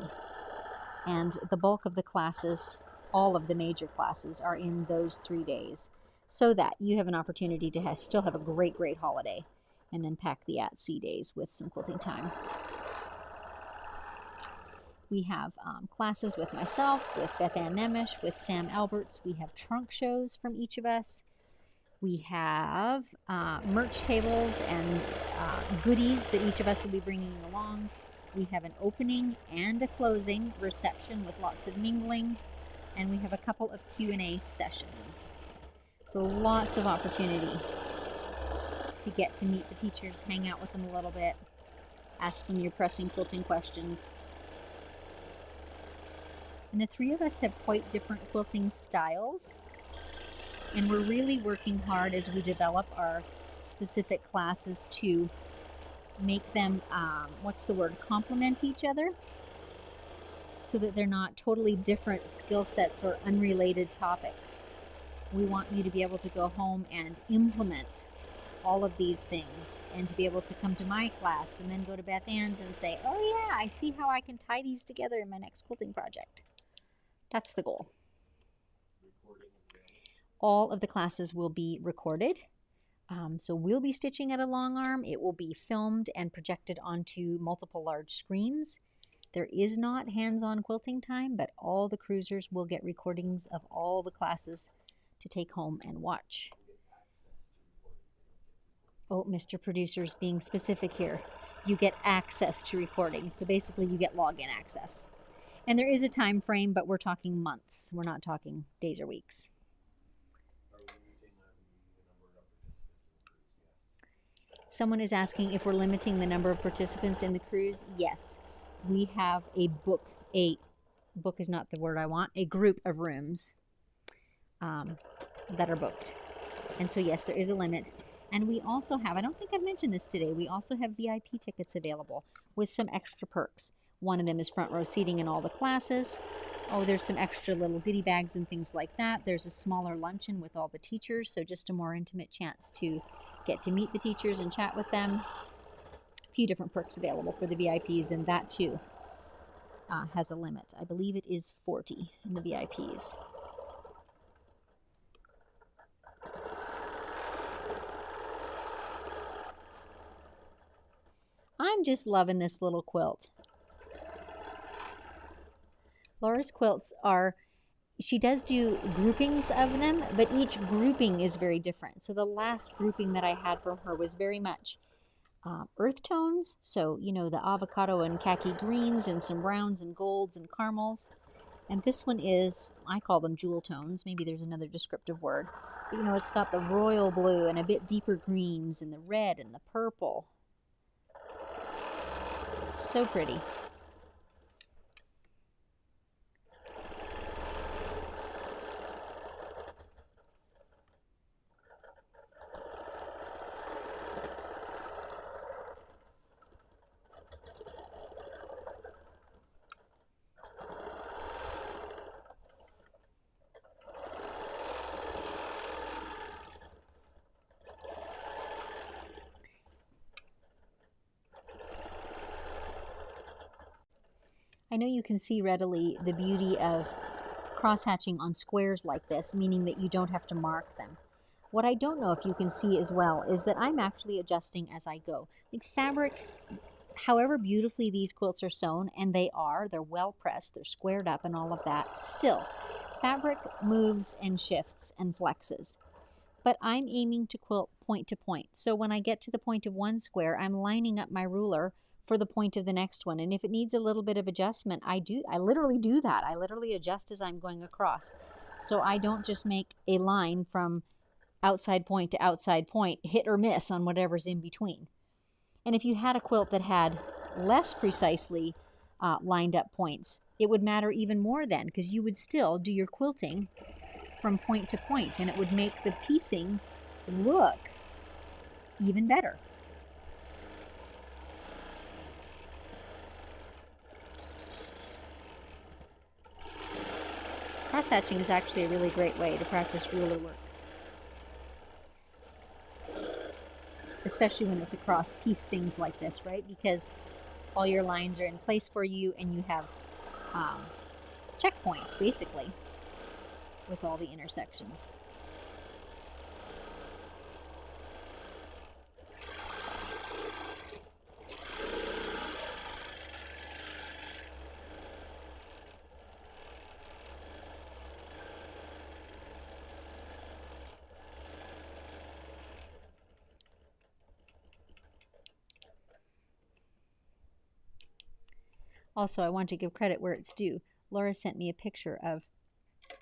And the bulk of the classes, all of the major classes, are in those 3 days. So that you have an opportunity to still have a great, great holiday. and then pack the at-sea days with some quilting time. We have classes with myself, with Beth Ann Nemish, with Sam Alberts. We have trunk shows from each of us. We have merch tables and goodies that each of us will be bringing along. We have an opening and a closing reception with lots of mingling. And we have a couple of Q&A sessions. So lots of opportunity to get to meet the teachers, hang out with them a little bit, ask them your pressing quilting questions. And the three of us have quite different quilting styles, and we're really working hard as we develop our specific classes to make them, complement each other, so that they're not totally different skill sets or unrelated topics. We want you to be able to go home and implement all of these things, and to be able to come to my class and then go to Beth Ann's and say, oh yeah, I see how I can tie these together in my next quilting project. That's the goal. All of the classes will be recorded. So we'll be stitching at a long arm. It will be filmed and projected onto multiple large screens. There is not hands-on quilting time, but all the cruisers will get recordings of all the classes to take home and watch. Oh, Mr. Producer's being specific here. You get access to recordings. So basically you get login access. And there is a time frame, but we're talking months. We're not talking days or weeks. Someone is asking if we're limiting the number of participants in the cruise. Yes. We have a book is not the word I want, a group of rooms that are booked. And so yes, there is a limit. And we also have, I don't think I've mentioned this today, we also have VIP tickets available with some extra perks. One of them is front row seating in all the classes. Oh, there's some extra little goodie bags and things like that. There's a smaller luncheon with all the teachers, so just a more intimate chance to get to meet the teachers and chat with them. A few different perks available for the VIPs, and that too has a limit. I believe it is 40 in the VIPs. I'm just loving this little quilt. Laura's quilts are, she does do groupings of them, but each grouping is very different. So the last grouping that I had from her was very much earth tones. So, you know, the avocado and khaki greens and some browns and golds and caramels. And this one is, I call them jewel tones. Maybe there's another descriptive word. But, you know, it's got the royal blue and a bit deeper greens and the red and the purple. So pretty. I know you can see readily the beauty of cross-hatching on squares like this, meaning that you don't have to mark them. What I don't know if you can see as well is that I'm actually adjusting as I go. Like fabric, however beautifully these quilts are sewn, and they're well pressed, they're squared up and all of that, still, fabric moves and shifts and flexes. But I'm aiming to quilt point to point. So when I get to the point of one square, I'm lining up my ruler for the point of the next one. And if it needs a little bit of adjustment, I literally do that. I literally adjust as I'm going across. So I don't just make a line from outside point to outside point, hit or miss on whatever's in between. And if you had a quilt that had less precisely lined up points, it would matter even more then, because you would still do your quilting from point to point, and it would make the piecing look even better. Cross-hatching is actually a really great way to practice ruler work, especially when it's across piece things like this, right? Because all your lines are in place for you, and you have checkpoints, basically, with all the intersections. Also, I want to give credit where it's due. Laura sent me a picture of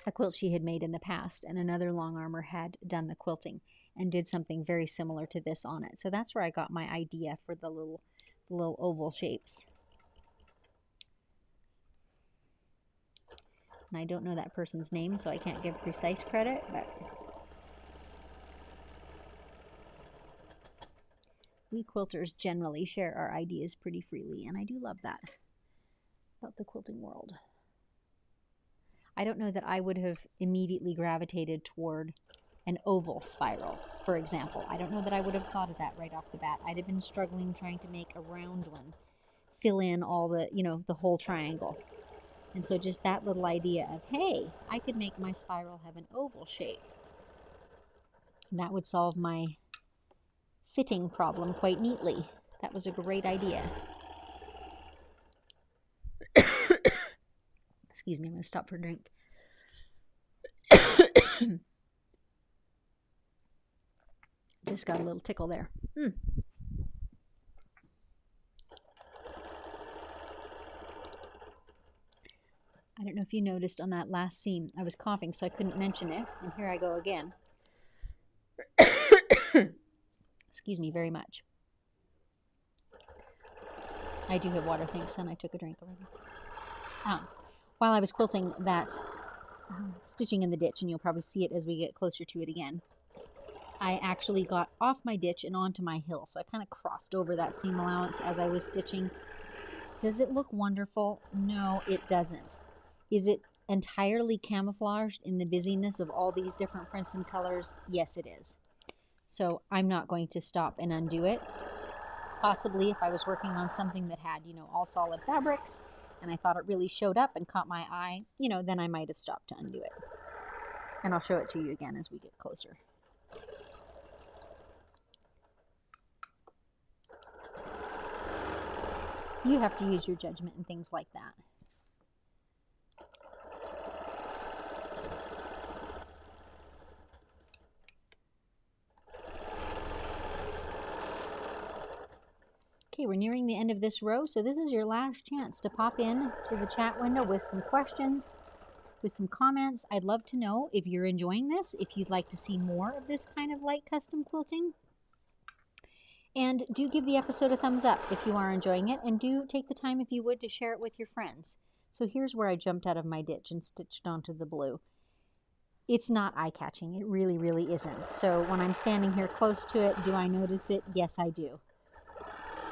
a quilt she had made in the past, and another long armor had done the quilting and did something very similar to this on it. So that's where I got my idea for the little oval shapes. And I don't know that person's name, so I can't give precise credit, but we quilters generally share our ideas pretty freely, and I do love that about the quilting world. I don't know that I would have immediately gravitated toward an oval spiral, for example. I don't know that I would have thought of that right off the bat. I'd have been struggling trying to make a round one, fill in all the, you know, the whole triangle. And so just that little idea of, hey, I could make my spiral have an oval shape. And that would solve my fitting problem quite neatly. That was a great idea. Excuse me, I'm going to stop for a drink. Just got a little tickle there. I don't know if you noticed on that last seam, I was coughing, so I couldn't mention it. And here I go again. Excuse me very much. I do have water, thanks, and I took a drink already. While I was quilting that stitching in the ditch, and you'll probably see it as we get closer to it again, I actually got off my ditch and onto my hill. So I kind of crossed over that seam allowance as I was stitching. Does it look wonderful? No, it doesn't. Is it entirely camouflaged in the busyness of all these different prints and colors? Yes, it is. So I'm not going to stop and undo it. Possibly if I was working on something that had, you know, all solid fabrics and I thought it really showed up and caught my eye, you know, then I might have stopped to undo it. And I'll show it to you again as we get closer. You have to use your judgment and things like that. Okay, we're nearing the end of this row, so this is your last chance to pop in to the chat window with some questions, with some comments. I'd love to know if you're enjoying this, if you'd like to see more of this kind of light custom quilting. And do give the episode a thumbs up if you are enjoying it, and do take the time, if you would, to share it with your friends. So here's where I jumped out of my ditch and stitched onto the blue. It's not eye-catching. It really, really isn't. So when I'm standing here close to it, do I notice it? Yes, I do.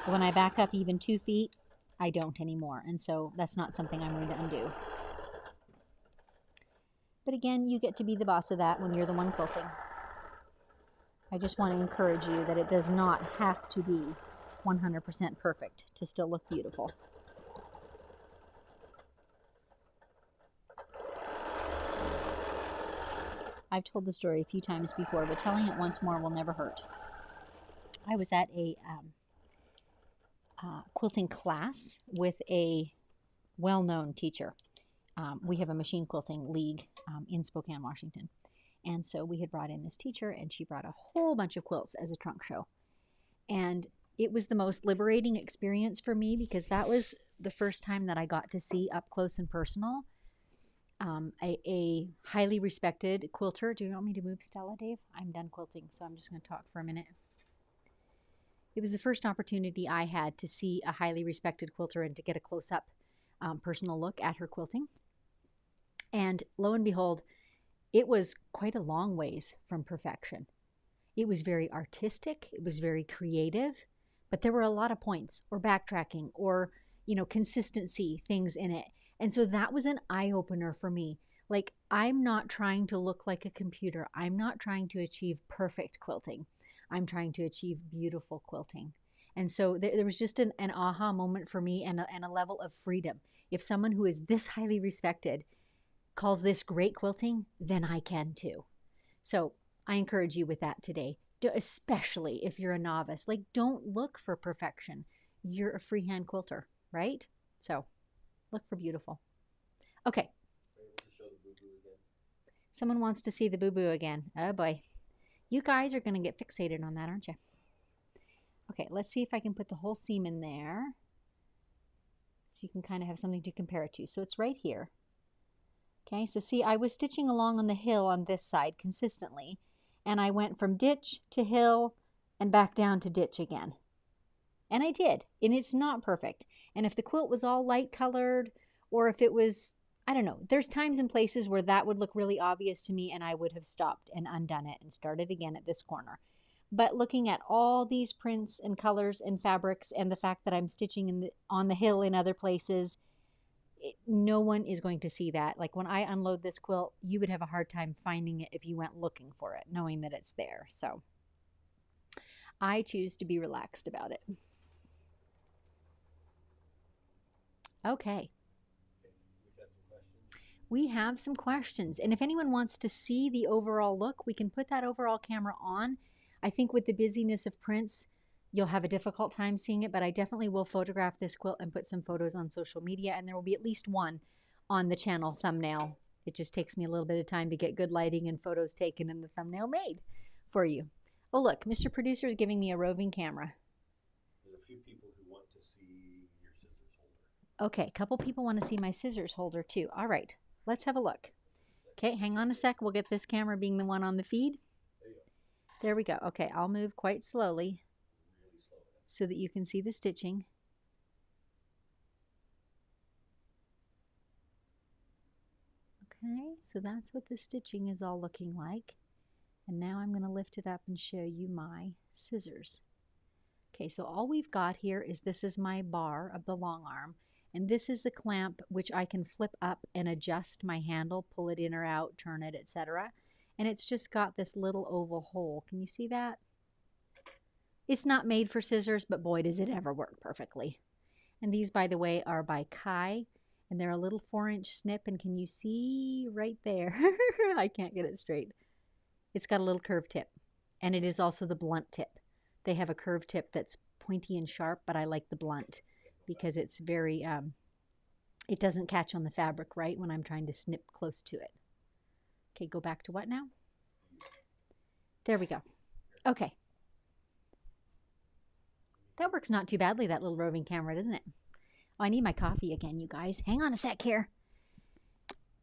When I back up even 2 feet, I don't anymore. And so that's not something I'm going to undo. But again, you get to be the boss of that when you're the one quilting. I just want to encourage you that it does not have to be 100% perfect to still look beautiful. I've told the story a few times before, but telling it once more will never hurt. I was at a quilting class with a well-known teacher. We have a machine quilting league in Spokane, Washington. And so we had brought in this teacher, and she brought a whole bunch of quilts as a trunk show. And it was the most liberating experience for me, because that was the first time that I got to see up close and personal a highly respected quilter. Do you want me to move, Stella, Dave? I'm done quilting, so I'm just going to talk for a minute. It was the first opportunity I had to see a highly respected quilter and to get a close-up personal look at her quilting. And lo and behold, it was quite a long ways from perfection. It was very artistic, it was very creative, but there were a lot of points or backtracking or, you know, consistency things in it. And so that was an eye-opener for me. Like, I'm not trying to look like a computer. I'm not trying to achieve perfect quilting. I'm trying to achieve beautiful quilting. And so there was just an aha moment for me, and a level of freedom. If someone who is this highly respected calls this great quilting, then I can too. So I encourage you with that today, especially if you're a novice. Like, don't look for perfection. You're a freehand quilter, right? So look for beautiful. Okay. Someone wants to see the boo-boo again. Oh boy. You guys are going to get fixated on that, aren't you? Okay, let's see if I can put the whole seam in there. So you can kind of have something to compare it to. So it's right here. Okay, so see, I was stitching along on the hill on this side consistently, and I went from ditch to hill and back down to ditch again. And I did, and it's not perfect. And if the quilt was all light colored, or if it was, I don't know, there's times and places where that would look really obvious to me and I would have stopped and undone it and started again at this corner. But looking at all these prints and colors and fabrics and the fact that I'm stitching on the hill in other places, no one is going to see that. Like when I unload this quilt, you would have a hard time finding it if you went looking for it, knowing that it's there. So I choose to be relaxed about it. Okay. We have some questions. And if anyone wants to see the overall look, we can put that overall camera on. I think with the busyness of prints, you'll have a difficult time seeing it, but I definitely will photograph this quilt and put some photos on social media, and there will be at least one on the channel thumbnail. It just takes me a little bit of time to get good lighting and photos taken and the thumbnail made for you. Oh, look, Mr. Producer is giving me a roving camera. There's a few people who want to see your scissors holder. Okay, a couple people want to see my scissors holder too. All right, let's have a look. Okay, hang on a sec. We'll get this camera being the one on the feed. There we go. Okay, I'll move quite slowly so that you can see the stitching. Okay, so that's what the stitching is all looking like. And now I'm going to lift it up and show you my scissors. Okay, so all we've got here is this is my bar of the long arm, and this is the clamp which I can flip up and adjust my handle, pull it in or out, turn it, etc. And it's just got this little oval hole. Can you see that? It's not made for scissors, but boy, does it ever work perfectly. And these, by the way, are by Kai, and they're a little 4-inch snip, and can you see right there? I can't get it straight. It's got a little curved tip, and it is also the blunt tip. They have a curved tip that's pointy and sharp, but I like the blunt because it's very, it doesn't catch on the fabric, right, when I'm trying to snip close to it. Okay, go back to what now? There we go. Okay. That works not too badly, that little roving camera, doesn't it? Oh, I need my coffee again, you guys. Hang on a sec here.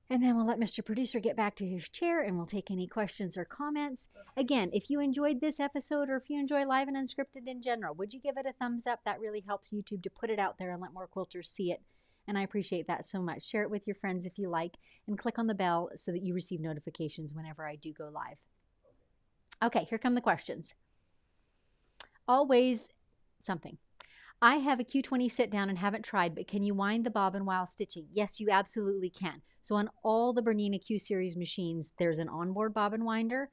And then we'll let Mr. Producer get back to his chair and we'll take any questions or comments. Again, if you enjoyed this episode or if you enjoy Live and Unscripted in general, would you give it a thumbs up? That really helps YouTube to put it out there and let more quilters see it. And I appreciate that so much. Share it with your friends if you like, and click on the bell so that you receive notifications whenever I do go live. Okay, here come the questions. Always something. I have a Q20 sit down and haven't tried, but can you wind the bobbin while stitching? Yes, you absolutely can. So on all the BERNINA Q series machines, there's an onboard bobbin winder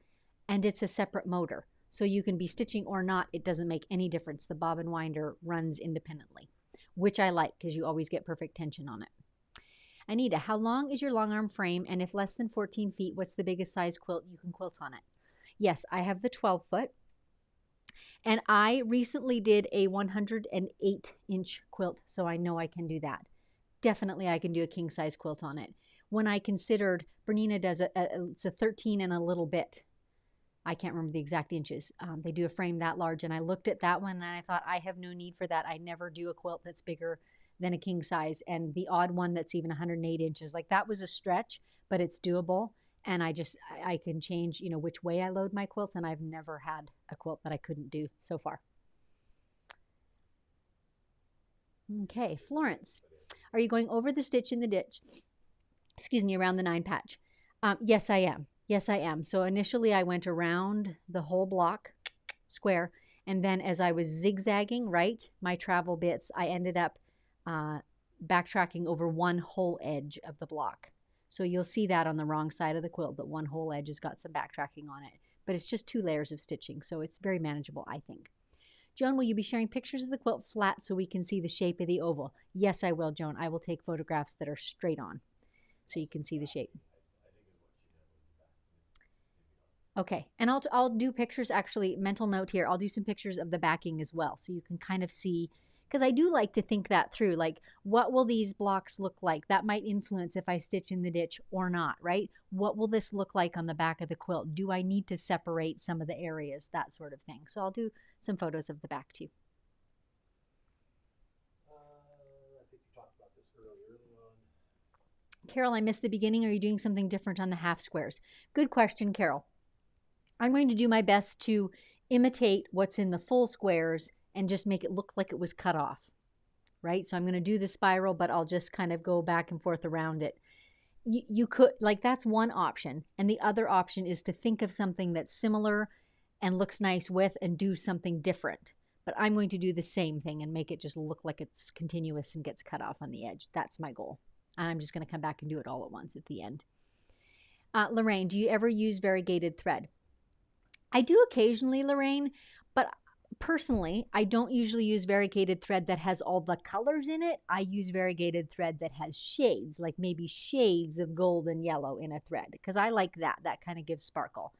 and it's a separate motor. So you can be stitching or not, it doesn't make any difference. The bobbin winder runs independently, which I like because you always get perfect tension on it. Anita, how long is your long arm frame? And if less than 14 feet, what's the biggest size quilt you can quilt on it? Yes, I have the 12 foot. And I recently did a 108-inch quilt, so I know I can do that. Definitely I can do a king-size quilt on it. When I considered, BERNINA does it's a 13 and a little bit. I can't remember the exact inches. They do a frame that large, and I looked at that one, and I thought, I have no need for that. I never do a quilt that's bigger than a king size, and the odd one that's even 108 inches. Like, that was a stretch, but it's doable. And I can change, you know, which way I load my quilts, and I've never had a quilt that I couldn't do so far. Okay, Florence, are you going over the stitch in the ditch? Excuse me, around the 9 patch. Yes, I am. Yes, I am. So initially I went around the whole block, square, and then as I was zigzagging, right, my travel bits, I ended up backtracking over one whole edge of the block. So you'll see that on the wrong side of the quilt, that one whole edge has got some backtracking on it. But it's just 2 layers of stitching, so it's very manageable, I think. Joan, will you be sharing pictures of the quilt flat so we can see the shape of the oval? Yes, I will, Joan. I will take photographs that are straight on so you can see the shape. Okay, and I'll do pictures, actually, mental note here, I'll do some pictures of the backing as well so you can kind of see, because I do like to think that through, like, what will these blocks look like? That might influence if I stitch in the ditch or not, right? What will this look like on the back of the quilt? Do I need to separate some of the areas? That sort of thing. So I'll do some photos of the back too. I think you talked about Carol, I missed the beginning. Are you doing something different on the half squares? Good question, Carol. I'm going to do my best to imitate what's in the full squares and just make it look like it was cut off, right? So I'm going to do the spiral, but I'll just kind of go back and forth around it. You could, like, that's one option. And the other option is to think of something that's similar and looks nice with and do something different. But I'm going to do the same thing and make it just look like it's continuous and gets cut off on the edge. That's my goal. And I'm just going to come back and do it all at once at the end. Lorraine, do you ever use variegated thread? I do occasionally, Lorraine, but personally, I don't usually use variegated thread that has all the colors in it. I use variegated thread that has shades, like maybe shades of gold and yellow in a thread, because I like that. That kind of gives sparkle.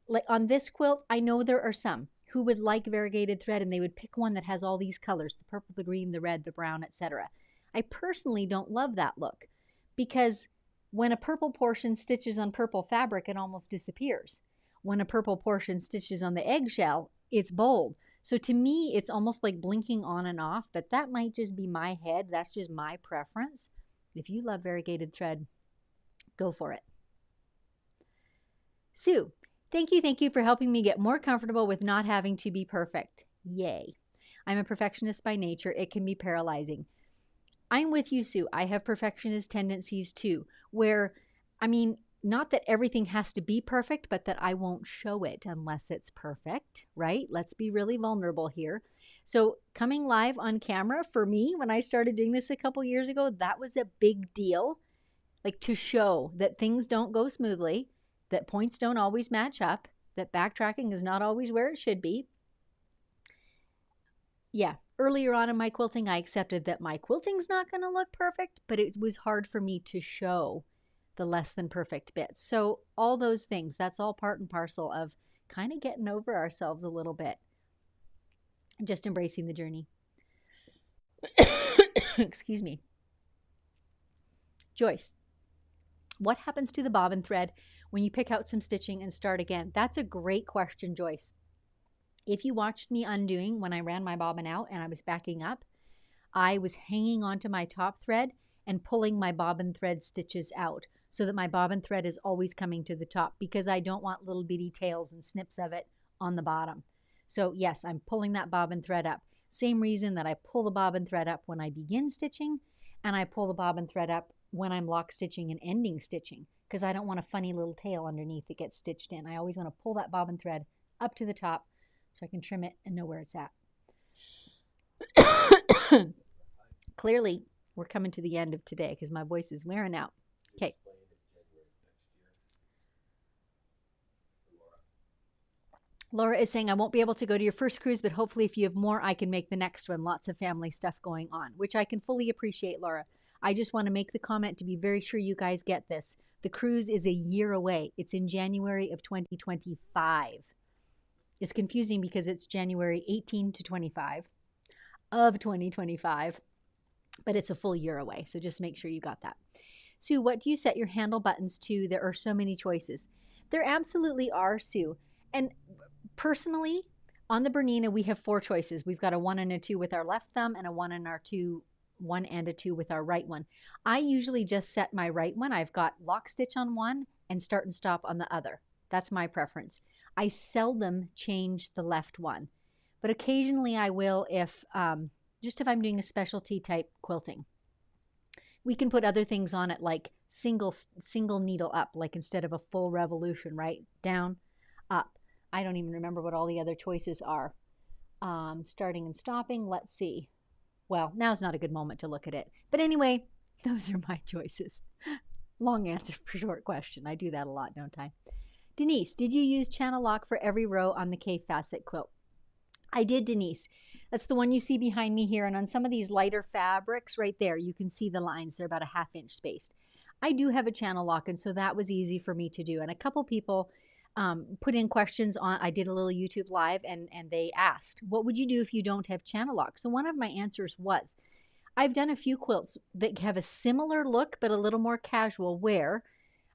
Like on this quilt, I know there are some who would like variegated thread and they would pick one that has all these colors, the purple, the green, the red, the brown, etc. I personally don't love that look because when a purple portion stitches on purple fabric, it almost disappears. When a purple portion stitches on the eggshell, it's bold. So to me, it's almost like blinking on and off, but that might just be my head. That's just my preference. If you love variegated thread, go for it. Sue, thank you for helping me get more comfortable with not having to be perfect. Yay. I'm a perfectionist by nature. It can be paralyzing. I'm with you, Sue. I have perfectionist tendencies too, where, I mean, not that everything has to be perfect, but that I won't show it unless it's perfect, right? Let's be really vulnerable here. So coming live on camera for me, when I started doing this a couple years ago, that was a big deal. Like to show that things don't go smoothly, that points don't always match up, that backtracking is not always where it should be. Yeah, earlier on in my quilting, I accepted that my quilting's not going to look perfect, but it was hard for me to show the less than perfect bits. So all those things, that's all part and parcel of kind of getting over ourselves a little bit. Just embracing the journey. Excuse me. Joyce, what happens to the bobbin thread when you pick out some stitching and start again? That's a great question, Joyce. If you watched me undoing when I ran my bobbin out and I was backing up, I was hanging onto my top thread and pulling my bobbin thread stitches out so that my bobbin thread is always coming to the top because I don't want little bitty tails and snips of it on the bottom. So yes, I'm pulling that bobbin thread up. Same reason that I pull the bobbin thread up when I begin stitching and I pull the bobbin thread up when I'm lock stitching and ending stitching because I don't want a funny little tail underneath that gets stitched in. I always want to pull that bobbin thread up to the top so I can trim it and know where it's at. Clearly, we're coming to the end of today because my voice is wearing out. Okay. Laura is saying, I won't be able to go to your first cruise, but hopefully if you have more, I can make the next one. Lots of family stuff going on, which I can fully appreciate, Laura. I just want to make the comment to be very sure you guys get this. The cruise is a year away. It's in January of 2025. It's confusing because it's January 18 to 25 of 2025, but it's a full year away. So just make sure you got that. Sue, what do you set your handle buttons to? There are so many choices. There absolutely are, Sue. And personally, on the BERNINA, we have 4 choices. We've got a 1 and a 2 with our left thumb and a 1 and a 2 with our right one. I usually just set my right one. I've got lock stitch on one and start and stop on the other. That's my preference. I seldom change the left one, but occasionally I will if I'm doing a specialty type quilting. We can put other things on it like single needle up, like instead of a full revolution, right? Down, up. I don't even remember what all the other choices are. Starting and stopping, let's see. Well, now's not a good moment to look at it. But anyway, those are my choices. Long answer for short question. I do that a lot, don't I? Denise, did you use channel lock for every row on the K-facet quilt? I did, Denise. That's the one you see behind me here. And on some of these lighter fabrics right there, you can see the lines. They're about a 1/2 inch spaced. I do have a channel lock, and so that was easy for me to do. And a couple people put in questions on, I did a little YouTube live, and they asked, what would you do if you don't have channel lock? So one of my answers was, I've done a few quilts that have a similar look, but a little more casual, where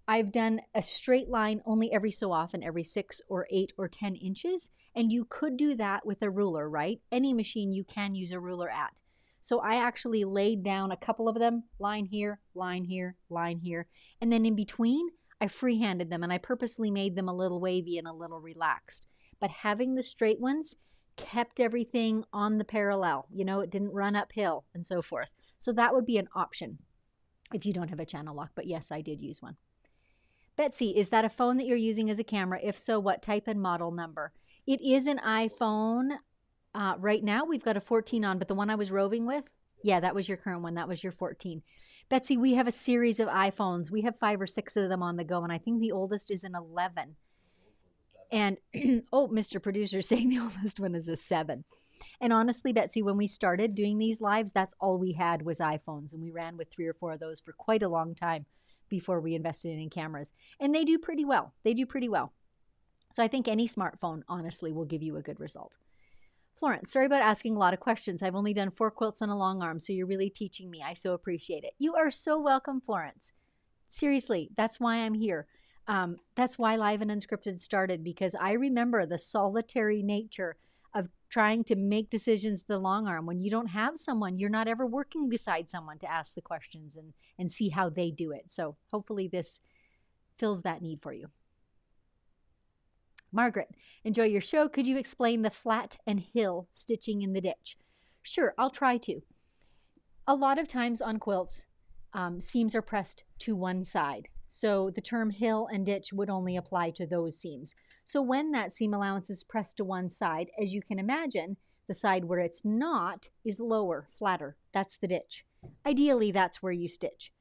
I've done a straight line only every so often, every 6 or 8 or 10 inches. And you could do that with a ruler, right? Any machine you can use a ruler at. So I actually laid down a couple of them, line here, line here, line here. And then in between, I freehanded them, and I purposely made them a little wavy and a little relaxed. But having the straight ones kept everything on the parallel. You know, it didn't run uphill and so forth. So that would be an option if you don't have a channel lock. But yes, I did use one. Betsy, is that a phone that you're using as a camera? If so, what type and model number? It is an iPhone. Right now, we've got a 14 on, but the one I was roving with, yeah, that was your current one. That was your 14. Betsy, we have a series of iPhones. We have 5 or 6 of them on the go, and I think the oldest is an 11. And, oh, Mr. Producer is saying the oldest one is a 7. And honestly, Betsy, when we started doing these lives, that's all we had was iPhones, and we ran with 3 or 4 of those for quite a long time before we invested in cameras. And they do pretty well. They do pretty well. So I think any smartphone, honestly, will give you a good result. Florence, sorry about asking a lot of questions. I've only done 4 quilts on a long arm, so you're really teaching me. I so appreciate it. You are so welcome, Florence. Seriously, that's why I'm here. That's why Live and Unscripted started, because I remember the solitary nature of trying to make decisions the long arm. When you don't have someone, you're not ever working beside someone to ask the questions and see how they do it. So hopefully this fills that need for you. Margaret, enjoy your show. Could you explain the flat and hill stitching in the ditch? Sure, I'll try to. A lot of times on quilts, seams are pressed to one side. So the term hill and ditch would only apply to those seams. So when that seam allowance is pressed to one side, as you can imagine, the side where it's not is lower, flatter. That's the ditch. Ideally, that's where you stitch.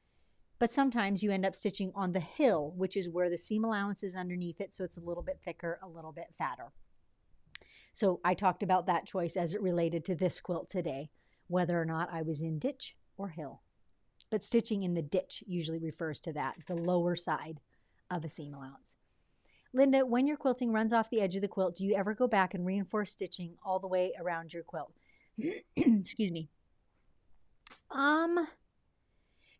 But sometimes you end up stitching on the hill, which is where the seam allowance is underneath it, so it's a little bit thicker, a little bit fatter. So I talked about that choice as it related to this quilt today, whether or not I was in ditch or hill. But stitching in the ditch usually refers to that, the lower side of a seam allowance. Linda, when your quilting runs off the edge of the quilt, do you ever go back and reinforce stitching all the way around your quilt? Excuse me.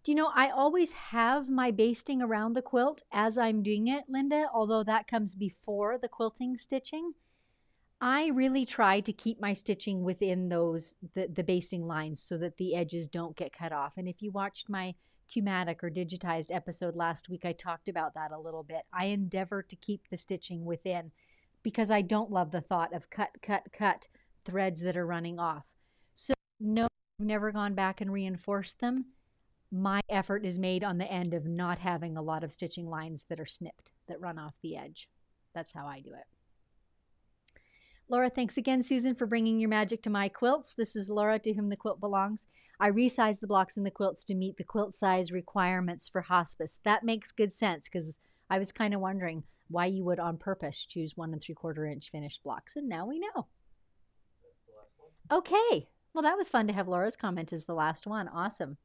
Do you know, I always have my basting around the quilt as I'm doing it, Linda, although that comes before the quilting stitching. I really try to keep my stitching within those, the basting lines so that the edges don't get cut off. And if you watched my Q-matic or digitized episode last week, I talked about that a little bit. I endeavor to keep the stitching within because I don't love the thought of cut threads that are running off. So no, I've never gone back and reinforced them. My effort is made on the end of not having a lot of stitching lines that are snipped, that run off the edge. That's how I do it. Laura, thanks again, Susan, for bringing your magic to my quilts. This is Laura, to whom the quilt belongs. I resized the blocks in the quilts to meet the quilt size requirements for hospice. That makes good sense because I was kind of wondering why you would on purpose choose 1 3/4 inch finished blocks, and now we know. Okay, well, that was fun to have Laura's comment as the last one. Awesome.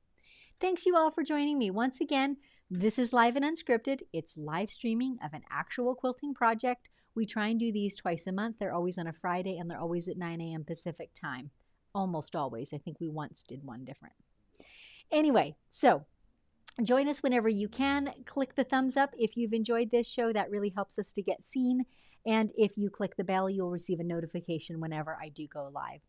Thanks you all for joining me. Once again, this is Live and Unscripted. It's live streaming of an actual quilting project. We try and do these twice a month. They're always on a Friday, and they're always at 9 a.m. Pacific time. Almost always. I think we once did one different. Anyway, so join us whenever you can. Click the thumbs up if you've enjoyed this show. That really helps us to get seen. And if you click the bell, you'll receive a notification whenever I do go live.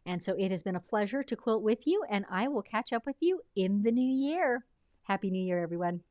And so it has been a pleasure to quilt with you, and I will catch up with you in the new year. Happy New Year, everyone.